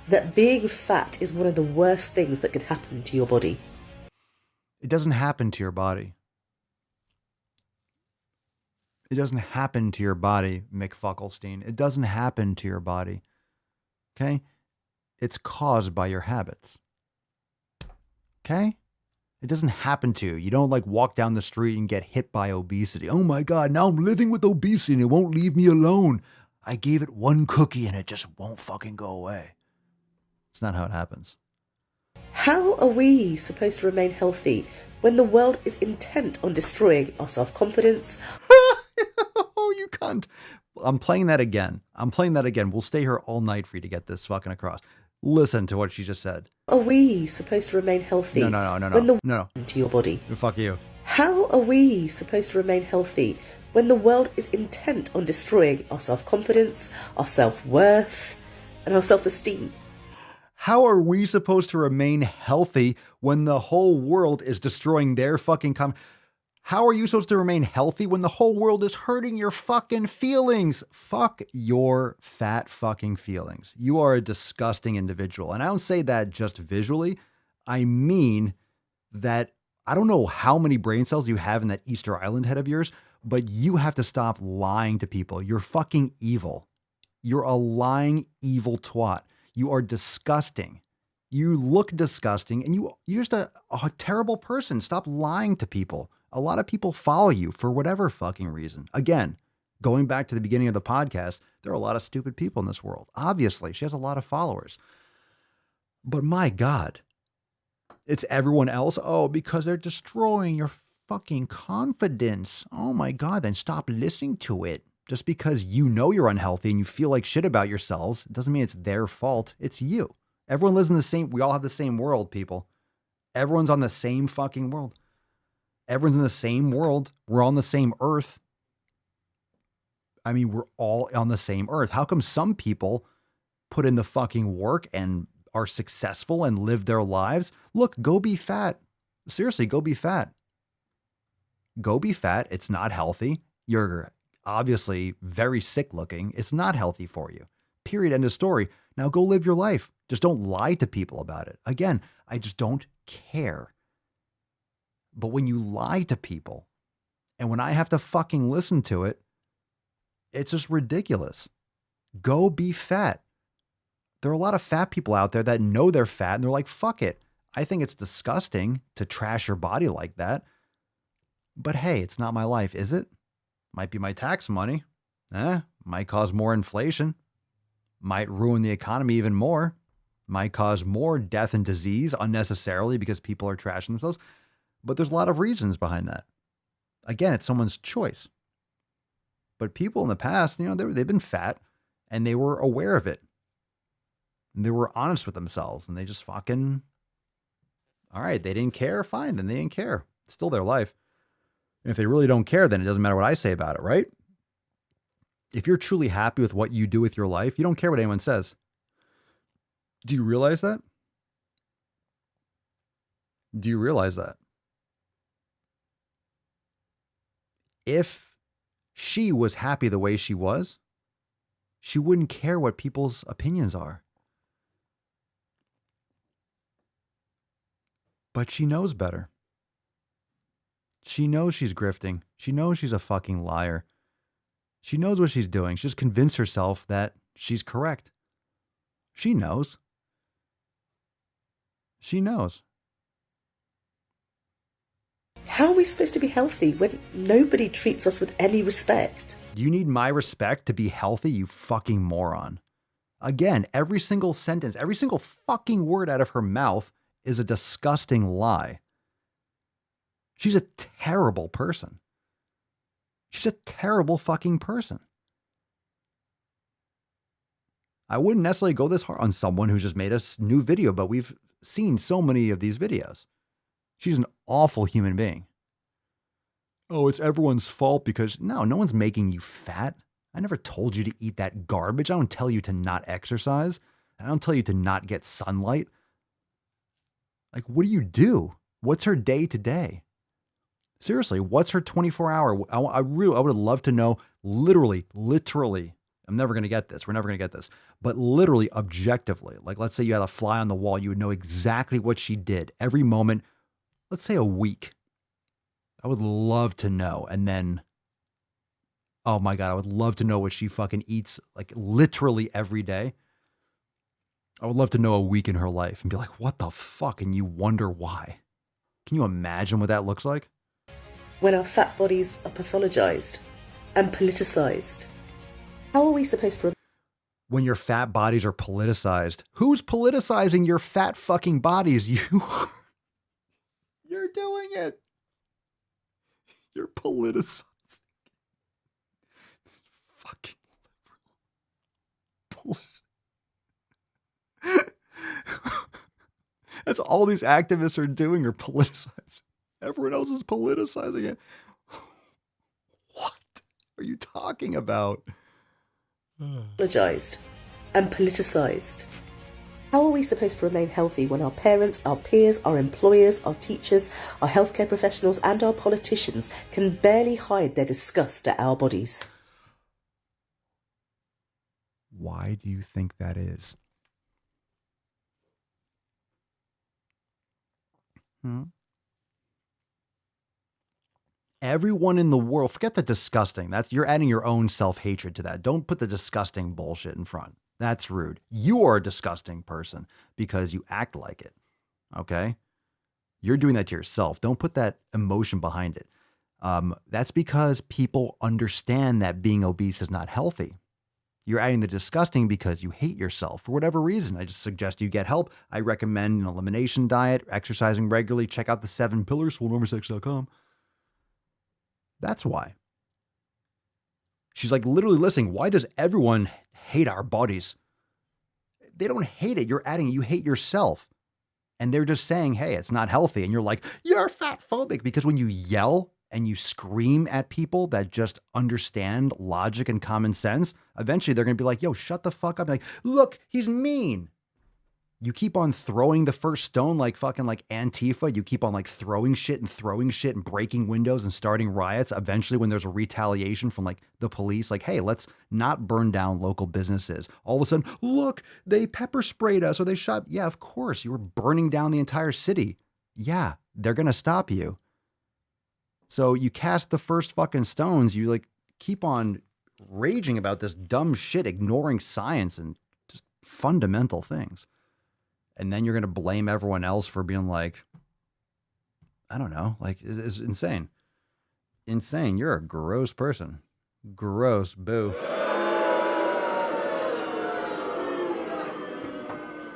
J: that being fat is one of the worst things that could happen to your body?
H: It doesn't happen to your body. It doesn't happen to your body, Mick Fuckelstein. It doesn't happen to your body. Okay? It's caused by your habits. Okay? It doesn't happen to you. You don't like walk down the street and get hit by obesity. Oh my God, now I'm living with obesity and it won't leave me alone. I gave it one cookie and it just won't fucking go away. It's not how it happens.
J: How are we supposed to remain healthy when the world is intent on destroying our self-confidence?
H: Oh, you cunt. I'm playing that again. We'll stay here all night for you to get this fucking across. Listen to what she just said.
J: Are we supposed to remain healthy?
H: No.
J: To your body.
H: Fuck you.
J: How are we supposed to remain healthy when the world is intent on destroying our self-confidence, our self-worth, and our self-esteem?
H: How are we supposed to remain healthy when the whole world is destroying their fucking How are you supposed to remain healthy when the whole world is hurting your fucking feelings? Fuck your fat fucking feelings. You are a disgusting individual. And I don't say that just visually. I mean that I don't know how many brain cells you have in that Easter Island head of yours, but you have to stop lying to people. You're fucking evil. You're a lying, evil twat. You are disgusting. You look disgusting and you're just a terrible person. Stop lying to people. A lot of people follow you for whatever fucking reason. Again, going back to the beginning of the podcast, there are a lot of stupid people in this world. Obviously, she has a lot of followers. But my God, it's everyone else. Oh, because they're destroying your fucking confidence. Oh my God, then stop listening to it. Just because you know you're unhealthy and you feel like shit about yourselves, it doesn't mean it's their fault. It's you. Everyone lives in the same, we all have the same world, people. Everyone's on the same fucking world. Everyone's in the same world. We're on the same earth. I mean, we're all on the same earth. How come some people put in the fucking work and are successful and live their lives? Look, go be fat. Seriously, go be fat. Go be fat. It's not healthy. You're obviously very sick looking. It's not healthy for you. Period. End of story. Now go live your life. Just don't lie to people about it. Again, I just don't care. But when you lie to people, and when I have to fucking listen to it, it's just ridiculous. Go be fat. There are a lot of fat people out there that know they're fat and they're like, fuck it. I think it's disgusting to trash your body like that. But hey, it's not my life, is it? Might be my tax money. Might cause more inflation. Might ruin the economy even more. Might cause more death and disease unnecessarily because people are trashing themselves. But there's a lot of reasons behind that. Again, it's someone's choice. But people in the past, they've been fat and they were aware of it. And they were honest with themselves and they just fucking, all right, they didn't care. Fine. Then they didn't care. It's still their life. And if they really don't care, then it doesn't matter what I say about it, right? If you're truly happy with what you do with your life, you don't care what anyone says. Do you realize that? Do you realize that? If she was happy the way she was, she wouldn't care what people's opinions are. But she knows better. She knows she's grifting. She knows she's a fucking liar. She knows what she's doing. She's convinced herself that she's correct. She knows. She knows.
J: How are we supposed to be healthy when nobody treats us with any respect?
H: You need my respect to be healthy, you fucking moron. Again, every single sentence, every single fucking word out of her mouth is a disgusting lie. She's a terrible person. She's a terrible fucking person. I wouldn't necessarily go this hard on someone who's just made a new video, but we've seen so many of these videos. She's an awful human being. Oh, it's everyone's fault because no one's making you fat. I never told you to eat that garbage. I don't tell you to not exercise. I don't tell you to not get sunlight. Like, what do? What's her day to day? Seriously, what's her 24-hour? I would love to know, literally. I'm never going to get this. We're never going to get this. But literally, objectively, like let's say you had a fly on the wall, you would know exactly what she did every moment. Let's say a week. I would love to know. And then, oh my God, I would love to know what she fucking eats like literally every day. I would love to know a week in her life and be like, what the fuck? And you wonder why. Can you imagine what that looks like?
J: When our fat bodies are pathologized and politicized, how are we supposed to...
H: When your fat bodies are politicized, who's politicizing your fat fucking bodies? You are. You're doing it. You're politicizing. Fucking bullshit. That's all these activists are doing, are politicizing. Everyone else is politicizing it. What are you talking about?
J: Apologized and politicized. How are we supposed to remain healthy when our parents, our peers, our employers, our teachers, our healthcare professionals and our politicians can barely hide their disgust at our bodies?
H: Why do you think that is? Everyone in the world, forget the disgusting. You're adding your own self-hatred to that. Don't put the disgusting bullshit in front. That's rude. You are a disgusting person because you act like it. Okay? You're doing that to yourself. Don't put that emotion behind it. That's because people understand that being obese is not healthy. You're adding the disgusting because you hate yourself for whatever reason. I just suggest you get help. I recommend an elimination diet, exercising regularly. Check out the 7 pillars, swolenormersex.com. That's why. She's like literally listening. Why does everyone hate our bodies? They don't hate it. You're adding, you hate yourself. And they're just saying, hey, it's not healthy. And you're like, you're fat phobic. Because when you yell and you scream at people that just understand logic and common sense, eventually they're going to be like, yo, shut the fuck up. Like, look, he's mean. You keep on throwing the first stone like fucking like Antifa. You keep on like throwing shit and breaking windows and starting riots. Eventually, when there's a retaliation from like the police, like, hey, let's not burn down local businesses. All of a sudden, look, they pepper sprayed us or they shot. Yeah, of course. You were burning down the entire city. Yeah, they're going to stop you. So you cast the first fucking stones. You like keep on raging about this dumb shit, ignoring science and just fundamental things. And then you're going to blame everyone else for being like, I don't know, like it's insane. Insane. You're a gross person. Gross. Boo.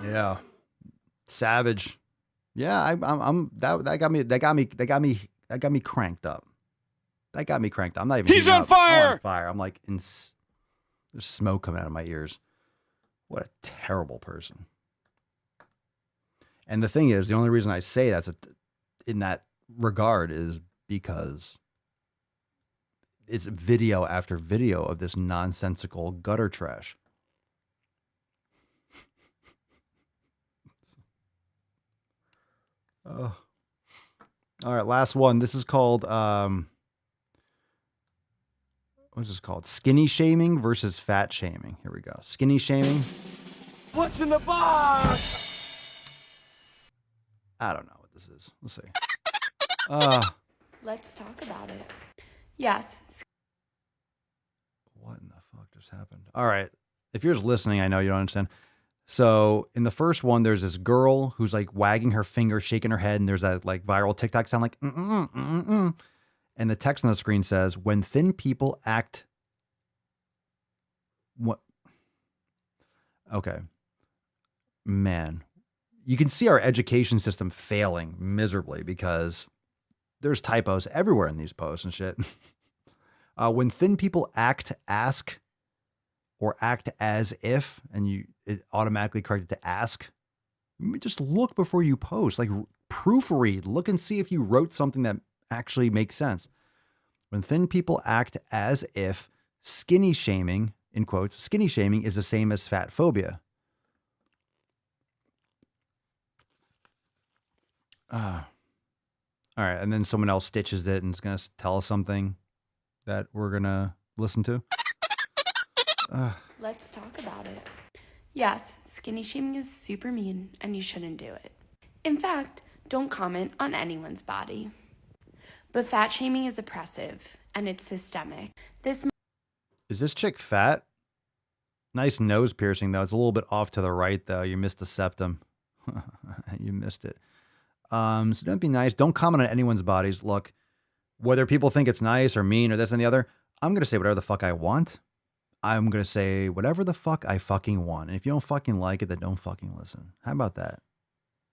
H: Yeah. Savage. Yeah, I'm that got me cranked up. That got me cranked up. I'm not even.
C: He's on fire.
H: On fire. I'm like, there's smoke coming out of my ears. What a terrible person. And the thing is, the only reason I say that's in that regard is because it's video after video of this nonsensical gutter trash. Oh. All right, last one. This is called what's this called? Skinny shaming versus fat shaming. Here we go. Skinny shaming.
C: What's in the box?
H: I don't know what this is. Let's see.
N: Let's talk about it. Yes.
H: What in the fuck just happened? All right. If you're just listening, I know you don't understand. So in the first one, there's this girl who's like wagging her finger, shaking her head, and there's that like viral TikTok sound like and the text on the screen says, "When thin people act." What? Okay, man, you can see our education system failing miserably because there's typos everywhere in these posts and shit. When thin people act, ask, or act as if, and it automatically corrected to ask. Just look before you post, like proofread, look and see if you wrote something that actually makes sense. When thin people act as if, skinny shaming, in quotes, skinny shaming is the same as fat phobia. All right. And then someone else stitches it and is going to tell us something that we're going to listen to.
N: Let's talk about it. Yes, skinny shaming is super mean and you shouldn't do it. In fact, don't comment on anyone's body. But fat shaming is oppressive and it's systemic.
H: Is this chick fat? Nice nose piercing, though. It's a little bit off to the right, though. You missed the septum. You missed it. So don't be nice. Don't comment on anyone's bodies. Look, whether people think it's nice or mean or this and the other, I'm going to say whatever the fuck I want. I'm going to say whatever the fuck I fucking want. And if you don't fucking like it, then don't fucking listen. How about that?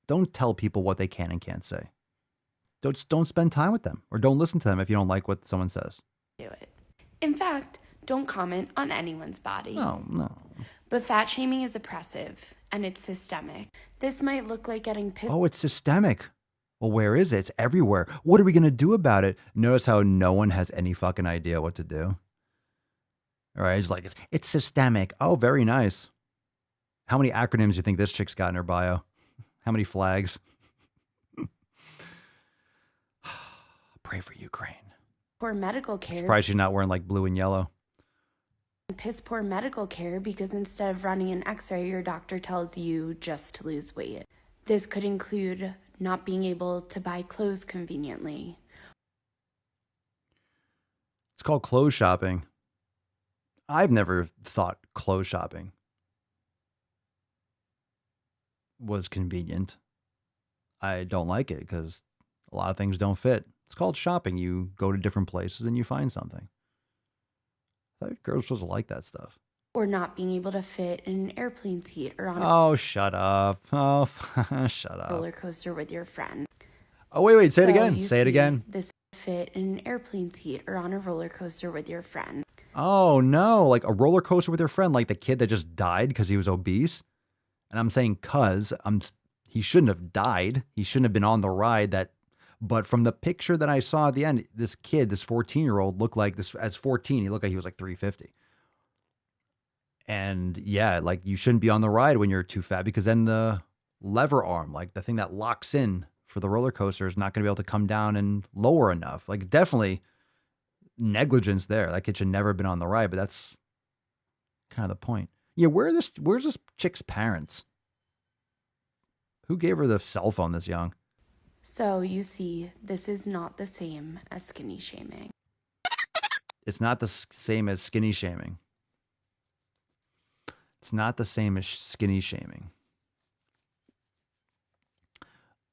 H: Don't tell people what they can and can't say. Don't spend time with them or don't listen to them if you don't like what someone says.
N: Do it. In fact, don't comment on anyone's body.
H: No.
N: But fat shaming is oppressive and it's systemic. This might look like getting pissed.
H: Oh, it's systemic. Well, where is it? It's everywhere. What are we going to do about it? Notice how no one has any fucking idea what to do. All right. It's like, it's systemic. Oh, very nice. How many acronyms do you think this chick's got in her bio? How many flags? Pray for Ukraine.
N: Poor medical care.
H: Surprised she's not wearing like blue and yellow.
N: Piss poor medical care because instead of running an x-ray, your doctor tells you just to lose weight. This could include not being able to buy clothes conveniently.
H: It's called clothes shopping. I've never thought clothes shopping was convenient. I don't like it because a lot of things don't fit. It's called shopping. You go to different places and you find something. I thought girls were supposed to like that stuff.
N: Or not being able to fit in an airplane seat or on
H: Oh, shut up. Oh, shut
N: a
H: up.
N: roller coaster with your friend.
H: Oh, wait. Say it
N: So
H: again.
N: you
H: Say it
N: see
H: again.
N: This fit in an airplane seat or on a roller coaster with your friend.
H: Oh, no. Like a roller coaster with your friend, like the kid that just died because he was obese. And I'm saying he shouldn't have died. He shouldn't have been on the ride but from the picture that I saw at the end, this kid, this 14-year-old looked like this as 14. He looked like he was like 350. And yeah, like you shouldn't be on the ride when you're too fat because then the lever arm, like the thing that locks in for the roller coaster, is not going to be able to come down and lower enough. Like, definitely negligence there. That kid should never have been on the ride, but that's kind of the point. Yeah, where's this chick's parents? Who gave her the cell phone this young?
N: So you see, this is not the same as skinny shaming.
H: It's not the same as skinny shaming. It's not the same as skinny shaming.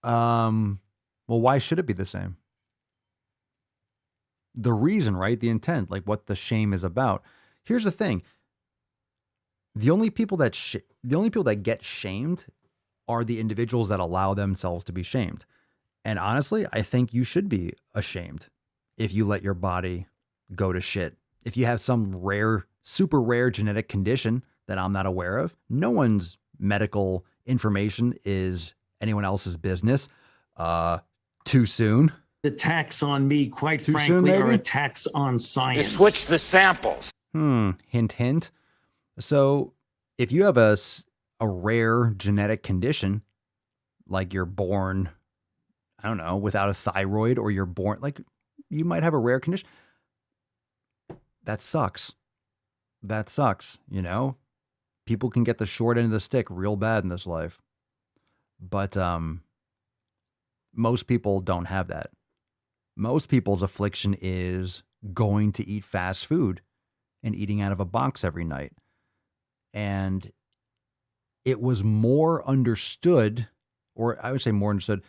H: Well, why should it be the same? The reason, right? The intent, like what the shame is about. Here's the thing. The only people that get shamed are the individuals that allow themselves to be shamed. And honestly, I think you should be ashamed if you let your body go to shit. If you have some rare, super rare genetic condition that I'm not aware of, no one's medical information is anyone else's business. Too soon.
K: Attacks on me, quite
H: Too
K: frankly,
H: soon, maybe?
K: are attacks on science.
U: You switch the samples.
H: Hint, hint. So if you have a rare genetic condition, like you're born, I don't know, without a thyroid, or you're born, like you might have a rare condition. That sucks. That sucks, you know? People can get the short end of the stick real bad in this life. But most people don't have that. Most people's affliction is going to eat fast food and eating out of a box every night. And it was more understood, or I would say more understood.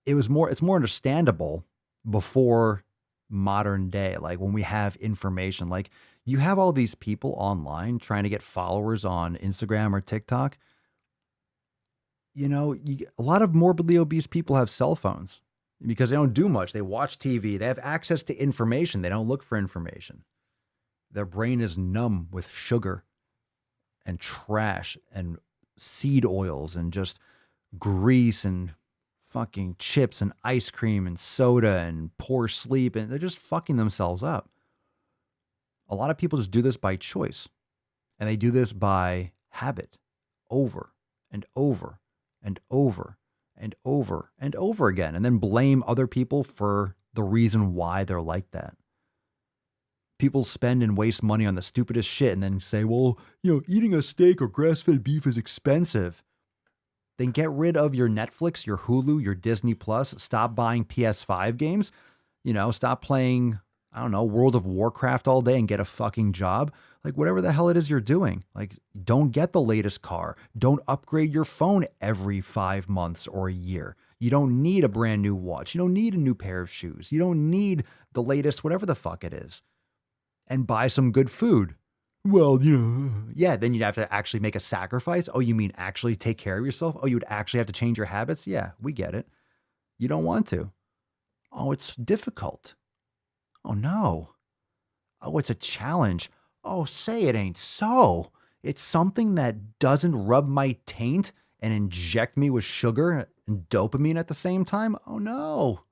H: It's more understandable before modern day. Like when we have information, like you have all these people online trying to get followers on Instagram or TikTok. You know, a lot of morbidly obese people have cell phones because they don't do much. They watch TV. They have access to information. They don't look for information. Their brain is numb with sugar and trash and seed oils and just grease and fucking chips and ice cream and soda and poor sleep. And they're just fucking themselves up. A lot of people just do this by choice. And they do this by habit over and over and over and over and over again, and then blame other people for the reason why they're like that. People spend and waste money on the stupidest shit and then say, well, you know, eating a steak or grass-fed beef is expensive. Then get rid of your Netflix, your Hulu, your Disney Plus. Stop buying PS5 games. You know, stop playing, I don't know, World of Warcraft all day and get a fucking job. Like whatever the hell it is you're doing. Like don't get the latest car. Don't upgrade your phone every 5 months or a year. You don't need a brand new watch. You don't need a new pair of shoes. You don't need the latest whatever the fuck it is. And buy some good food. Well, you know, yeah, then you'd have to actually make a sacrifice. Oh, you mean actually take care of yourself? Oh, you would actually have to change your habits? Yeah, we get it. You don't want to. Oh, it's difficult. Oh, no. Oh, it's a challenge. Oh, say it ain't so. It's something that doesn't rub my taint and inject me with sugar and dopamine at the same time? Oh, no.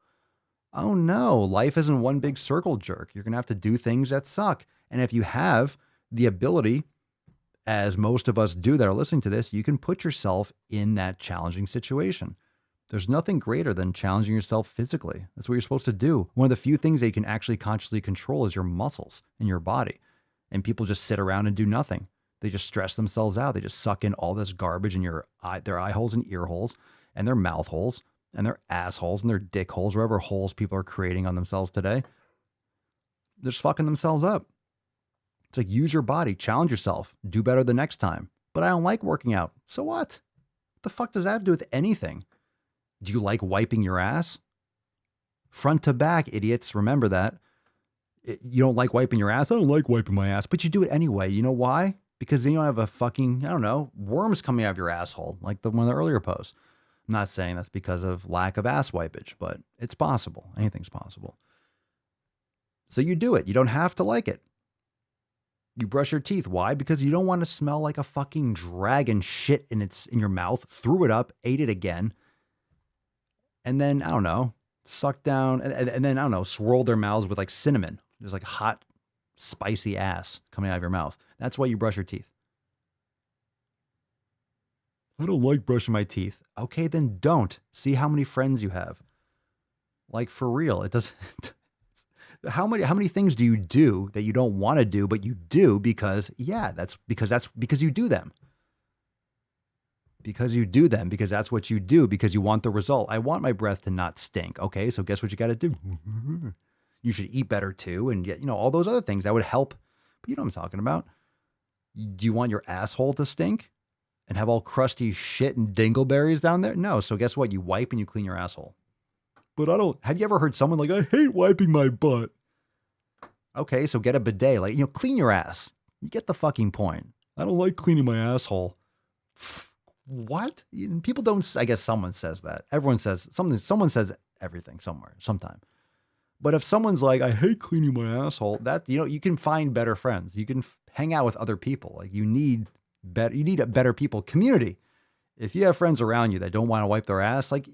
H: Oh, no. Life isn't one big circle jerk. You're going to have to do things that suck. And if you have the ability, as most of us do that are listening to this, you can put yourself in that challenging situation. There's nothing greater than challenging yourself physically. That's what you're supposed to do. One of the few things that you can actually consciously control is your muscles in your body. And people just sit around and do nothing. They just stress themselves out. They just suck in all this garbage in their eye holes and ear holes and their mouth holes and their assholes and their dick holes, wherever holes people are creating on themselves today. They're just fucking themselves up. It's like, use your body, challenge yourself, do better the next time. But I don't like working out. So what? What the fuck does that have to do with anything? Do you like wiping your ass? Front to back, idiots. Remember that. You don't like wiping your ass? I don't like wiping my ass. But you do it anyway. You know why? Because then you don't have a fucking, I don't know, worms coming out of your asshole, like one of the earlier posts. I'm not saying that's because of lack of ass wipage, but it's possible. Anything's possible. So you do it. You don't have to like it. You brush your teeth. Why? Because you don't want to smell like a fucking dragon shit in your mouth, threw it up, ate it again, and then, I don't know, suck down, and then, I don't know, swirl their mouths with like cinnamon. There's like hot, spicy ass coming out of your mouth. That's why you brush your teeth. I don't like brushing my teeth. Okay, then don't. See how many friends you have. Like, for real, it doesn't. How many things do you do that you don't want to do, but you do because because you do them. Because you do them, because that's what you do, because you want the result. I want my breath to not stink. Okay, so guess what you got to do? You should eat better too, and get, all those other things that would help. But you know what I'm talking about. Do you want your asshole to stink and have all crusty shit and dingleberries down there? No. So guess what? You wipe and you clean your asshole. But I don't. Have you ever heard someone like, I hate wiping my butt? Okay, so get a bidet. Like, clean your ass. You get the fucking point. I don't like cleaning my asshole. What? People don't. I guess someone says that. Everyone says something. Someone says everything somewhere, sometime. But if someone's like, I hate cleaning my asshole, that, you can find better friends. You can hang out with other people. Like, you need a better people community. If you have friends around you that don't want to wipe their ass, like,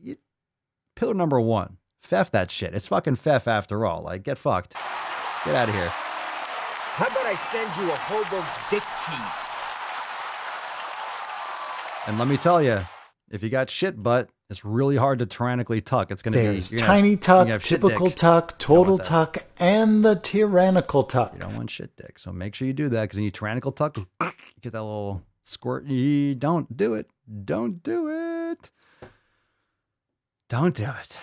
H: pillar number one, feff that shit. It's fucking feff after all. Like, get fucked. Get out of here.
C: How about I send you a hobo's dick cheese?
H: And let me tell you, if you got shit butt, it's really hard to tyrannically tuck. It's going to be...
V: There's tiny tuck, typical tuck, total tuck, and the tyrannical tuck.
H: You don't want shit dick. So make sure you do that, because when you tyrannical tuck, you get that little squirt. You don't do it. Don't do it. Don't do it.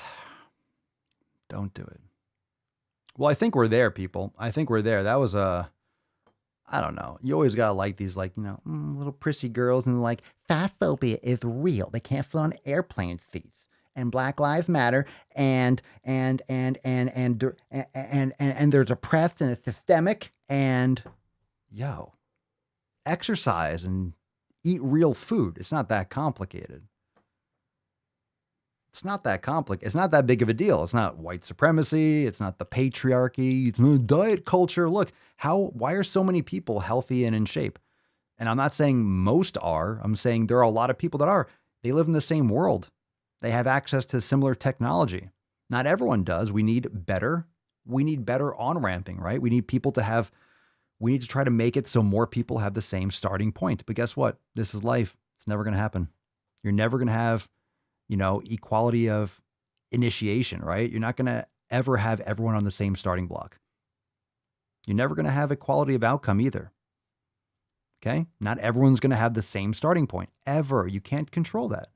H: Don't do it. Well, I think we're there, people. I think we're there. That was I don't know. You always got to like these, little prissy girls, and like, fat phobia is real. They can't fit on airplane seats. And Black Lives Matter, and they're depressed and it's systemic. And exercise and eat real food. It's not that complicated. It's not that complicated. It's not that big of a deal. It's not white supremacy. It's not the patriarchy. It's not diet culture. Look, why are so many people healthy and in shape? And I'm not saying most are. I'm saying there are a lot of people that are. They live in the same world. They have access to similar technology. Not everyone does. We need better on-ramping, right? We need to try to make it so more people have the same starting point. But guess what? This is life. It's never going to happen. You're never going to have equality of initiation, right? You're not going to ever have everyone on the same starting block. You're never going to have equality of outcome either. Okay? Not everyone's going to have the same starting point ever. You can't control that.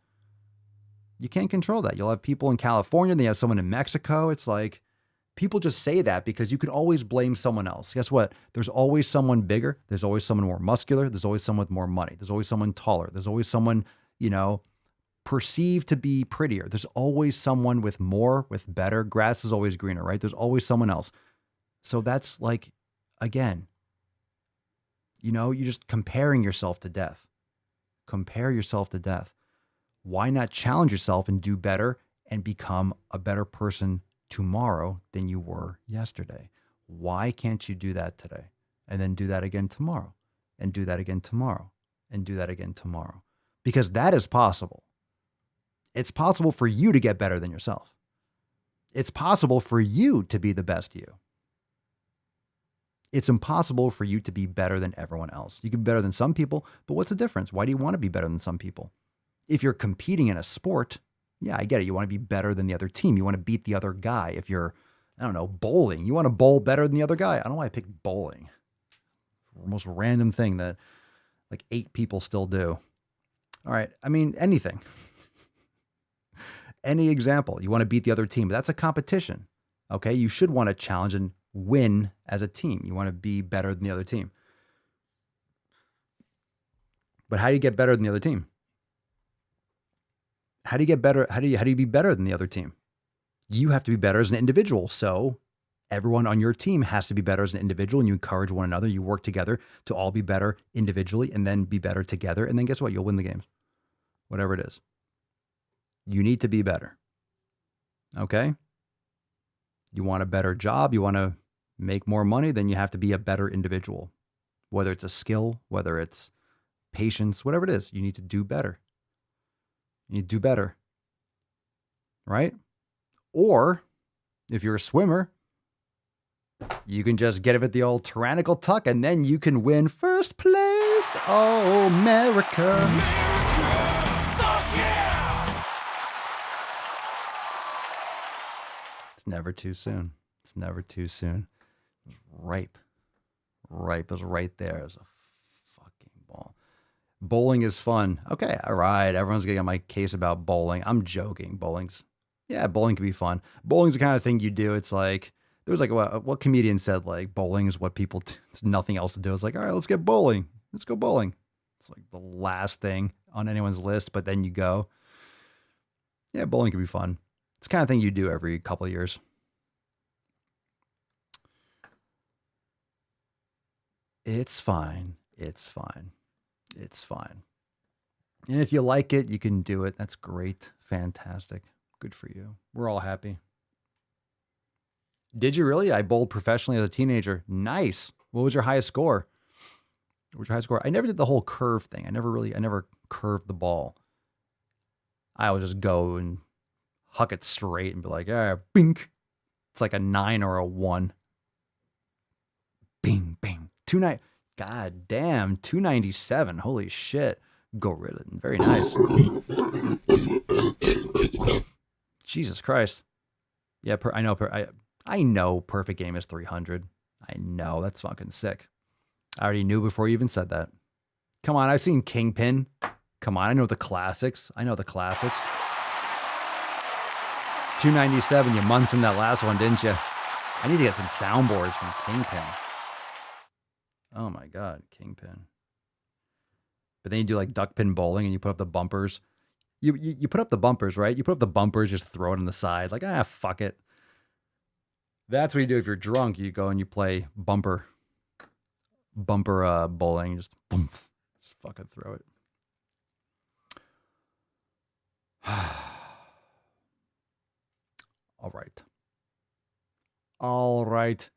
H: You can't control that. You'll have people in California, and they have someone in Mexico. It's like, people just say that because you can always blame someone else. Guess what? There's always someone bigger. There's always someone more muscular. There's always someone with more money. There's always someone taller. There's always someone, perceived to be prettier. There's always someone with more, with better. Grass is always greener, right? There's always someone else. So that's like, again, you're just comparing yourself to death. Compare yourself to death. Why not challenge yourself and do better and become a better person tomorrow than you were yesterday? Why can't you do that today? And then do that again tomorrow, and do that again tomorrow, and do that again tomorrow? Because that is possible. It's possible for you to get better than yourself. It's possible for you to be the best you. It's impossible for you to be better than everyone else. You can be better than some people, but what's the difference? Why do you want to be better than some people? If you're competing in a sport, yeah, I get it. You want to be better than the other team. You want to beat the other guy. If you're, bowling, you want to bowl better than the otch guy. I don't know why I picked bowling. The most random thing that like 8 people still do. All right. I mean, anything. Any example. You want to beat the other team, but that's a competition. Okay. You should want to challenge and win as a team. You want to be better than the other team. But how do you get better than the other team? How do you get better? How do you be better than the other team? You have to be better as an individual. So everyone on your team has to be better as an individual, and you encourage one another. You work together to all be better individually and then be better together. And then guess what? You'll win the games. Whatever it is. You need to be better. Okay? You want a better job, you want to make more money, then you have to be a better individual. Whether it's a skill, whether it's patience, whatever it is, you need to do better. You need to do better. Right? Or if you're a swimmer, you can just get it at the old tyrannical tuck, and then you can win first place. Oh, America. It's never too soon. It's never too soon. It was ripe. Ripe is right there as a fucking ball. Bowling is fun. Okay, all right. Everyone's getting on my case about bowling. I'm joking. Bowling can be fun. Bowling's the kind of thing you do. It's like, there was like, what comedian said, like, bowling is what people, it's nothing else to do. It's like, all right, let's get bowling. Let's go bowling. It's like the last thing on anyone's list, but then you go. Yeah, bowling can be fun. It's the kind of thing you do every couple of years. It's fine. It's fine. It's fine. And if you like it, you can do it. That's great. Fantastic. Good for you. We're all happy. Did you really? I bowled professionally as a teenager. Nice. What was your highest score? What was your highest score? I never did the whole curve thing. I never curved the ball. I would just go and huck it straight and be like, ah, bink. It's like a 9 or a 1. Bing, bing. 290. God damn, 297. Holy shit. Gorilla. Very nice. Jesus Christ. Yeah, I know perfect game is 300. I know. That's fucking sick. I already knew before you even said that. Come on, I've seen Kingpin. Come on, I know the classics. 297, you Munson that last one, didn't you? I need to get some soundboards from Kingpin. Oh my God, Kingpin. But then you do like duckpin bowling and you put up the bumpers. You put up the bumpers, right? You put up the bumpers, just throw it on the side. Like, fuck it. That's what you do if you're drunk. You go and you play bumper bowling. Just boom, just fucking throw it. All right.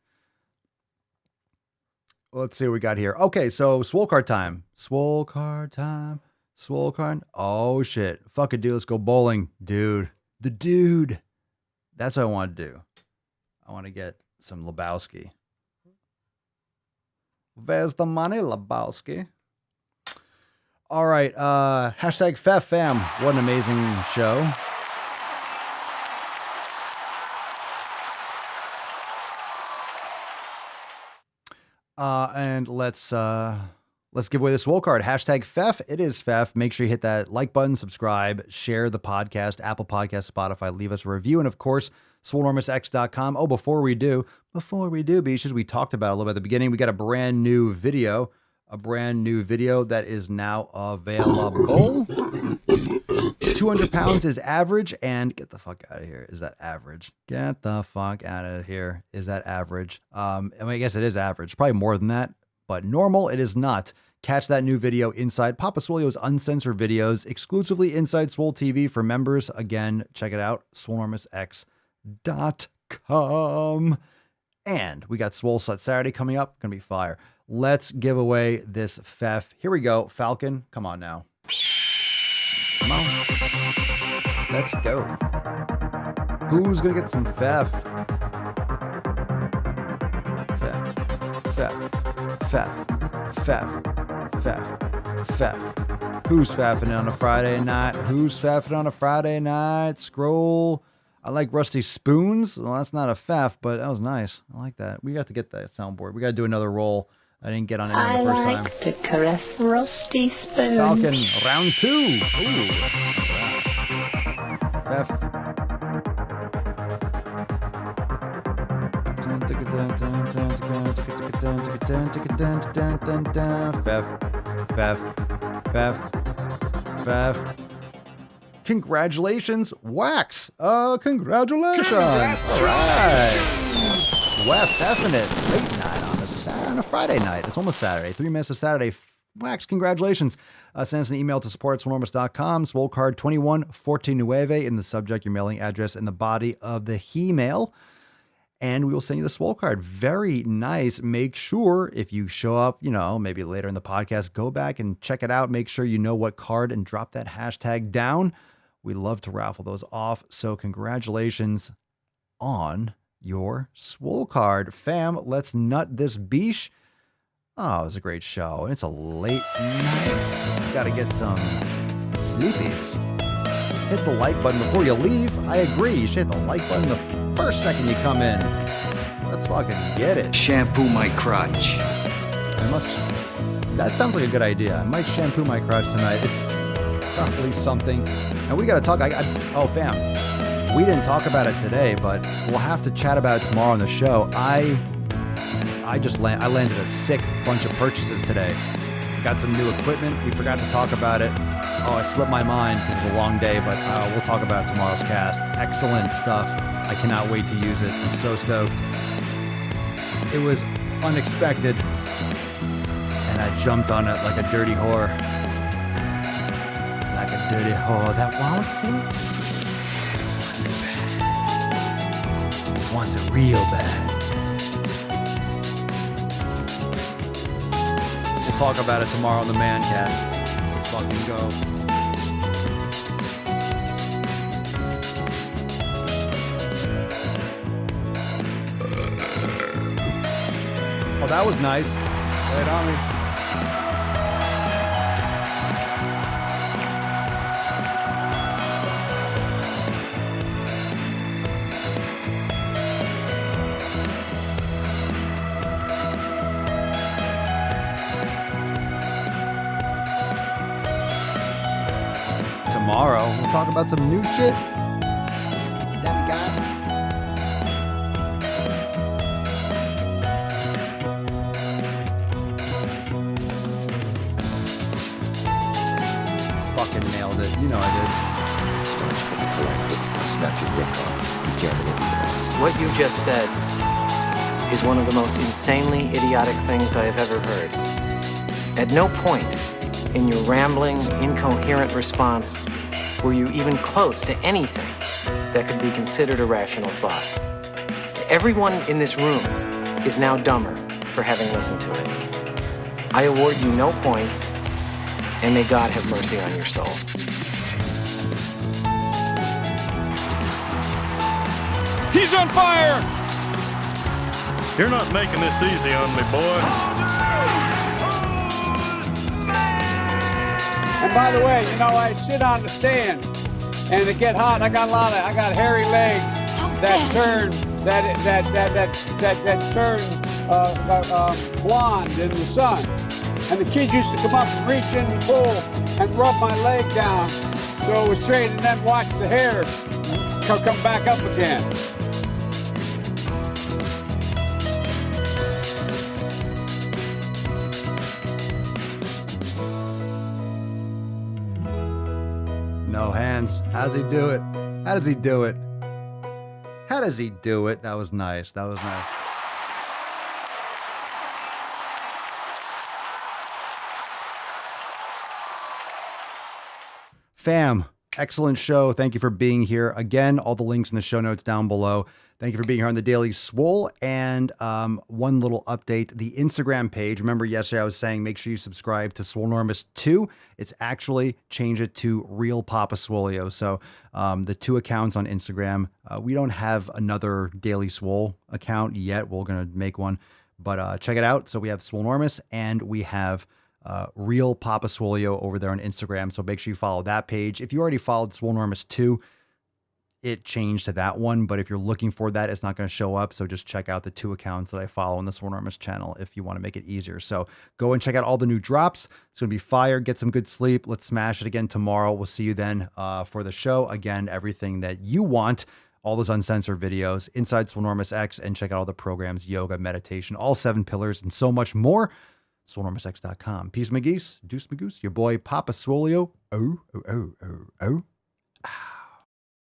H: Let's see what we got here. Okay, so Swole card time. Swole card. Oh shit. Fuck it, dude. Let's go bowling. Dude. The dude. That's what I want to do. I want to get some Lebowski. Where's the money, Lebowski? All right. Hashtag FEFFAM. What an amazing show. And let's give away the Swole card. Hashtag FEF. It is FEF. Make sure you hit that like button, subscribe, share the podcast, Apple Podcasts, Spotify, leave us a review. And of course, SwoleNormousX.com. Oh, before we do, Beaches, we talked about a little bit at the beginning. We got a brand new video that is now available. 200 pounds is average, and get the fuck out of here. Is that average? Get the fuck out of here. Is that average? I guess it is average. Probably more than that, but normal it is not. Catch that new video inside Papa Swolio's uncensored videos, exclusively inside Swole TV for members. Again, check it out, swolenormousx.com. And we got Swole Slut Saturday coming up. Gonna be fire. Let's give away this FEF. Here we go. Falcon, come on now. Come on. Let's go. Who's gonna get some FEF? FEF. Who's faffing on a Friday night? Scroll. I like Rusty Spoons. Well, that's not a FEF, but that was nice. I like that. We got to get that soundboard. We got to do another roll. I didn't get on anyone the first time.
L: I like to caress Rusty Spoons.
H: Falcon, round 2. Ooh. FEF. FEF. Congratulations, Wax. Congratulations. All right. Wax, effing it. Late night on a Friday night. It's almost Saturday. 3 minutes of Saturday. Wax, congratulations. Send us an email to support@swolenormous.com. Swole card 2114 in the subject, your mailing address, and the body of the he-mail. And we will send you the Swole card. Very nice. Make sure if you show up, maybe later in the podcast, go back and check it out. Make sure you know what card and drop that hashtag down. We love to raffle those off. So congratulations on your Swole card. Fam, let's nut this beesh. Oh, it was a great show. And it's a late night. Got to get some sleepies. hit the like button before you leave. I agree. You should hit the like button the first second you come in. Let's fucking get it.
U: Shampoo my crotch.
H: That sounds like a good idea. I might shampoo my crotch tonight. It's probably something. And we got to talk. Oh, fam. We didn't talk about it today, but we'll have to chat about it tomorrow on the show. I landed a sick bunch of purchases today. Got some new equipment. We forgot to talk about it. Oh, it slipped my mind because it was a long day, but we'll talk about it tomorrow's cast. Excellent stuff. I cannot wait to use it. I'm so stoked. It was unexpected, and I jumped on it like a dirty whore. Like a dirty whore that wants it. Wants it real bad. We'll talk about it tomorrow on the Mancast. Let's fucking go. Oh, that was nice. Right on me. Tomorrow, we'll talk about some new shit. Fucking nailed it. You know I did.
M: Snap your dick off. You can't believe it.
O: What you just said is one of the most insanely idiotic things I have ever heard. At no point in your rambling, incoherent response were you even close to anything that could be considered a rational thought. Everyone in this room is now dumber for having listened to it. I award you no points, and may God have mercy on your soul.
F: He's on fire! You're not making this easy on me, boy.
W: And by the way, you know, I sit on the stand and it get hot. I got hairy legs that turn blonde in the sun. And the kids used to come up and reach in the pool and rub my leg down so it was straight, and then watch the hair come back up again.
H: No hands. How does he do it? How does he do it? How does he do it? That was nice. That was nice. Fam, excellent show. Thank you for being here. Again, all the links in the show notes down below. Thank you for being here on the Daily Swole. And one little update, the Instagram page. Remember yesterday I was saying make sure you subscribe to Swolenormous 2. It's actually changed it to Real Papa Swolio. So the 2 accounts on Instagram. We don't have another Daily Swole account yet. We're going to make one. But check it out. So we have Swolenormous and we have Real Papa Swolio over there on Instagram. So make sure you follow that page. If you already followed Swolenormous 2, it changed to that one. But if you're looking for that, it's not going to show up. So just check out the 2 accounts that I follow on the Swolenormous channel if you want to make it easier. So go and check out all the new drops. It's going to be fire. Get some good sleep. Let's smash it again tomorrow. We'll see you then for the show. Again, everything that you want. All those uncensored videos inside Swolenormous X, and check out all the programs, yoga, meditation, all 7 pillars, and so much more. SwoleNormousX.com. Peace, McGeese. Deuce, Magoose. Your boy, Papa Swolio. Oh, oh, oh, oh, oh.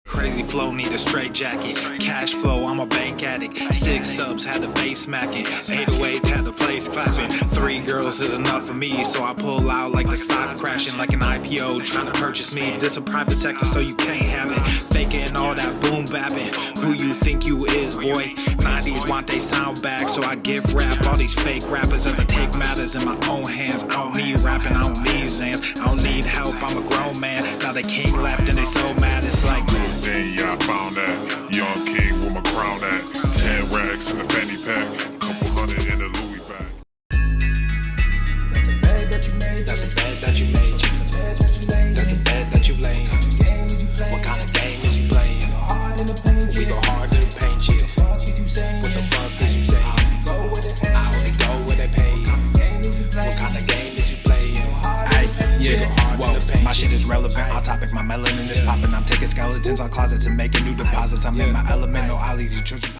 S: Crazy flow, need a straight jacket. Cash flow, I'm a bank addict. 6 subs, had the bass smacking. 808s, had the place clapping. 3 girls is enough for me, so I pull out like the stocks crashing. Like an IPO, trying to purchase me. This a private sector, so you can't have it. Faking all that boom bapping. Who you think you is, boy? 90s want they sound back, so I give rap all these fake rappers as I take matters in my own hands. I don't need rapping, I don't need Zans. I don't need help, I'm a grown man. Now they king left and they so mad, it's like
X: then yeah, I found that young king with my crown at 10 racks in the fanny pack, couple hundred in the Louis bag.
S: That's a bag that you made. That's a bag that you made. That's a bag that you made. That's a bag that you laid. What topic. My melanin is popping. I'm taking skeletons out closets and making new deposits. I'm in my element, no ollies, you children.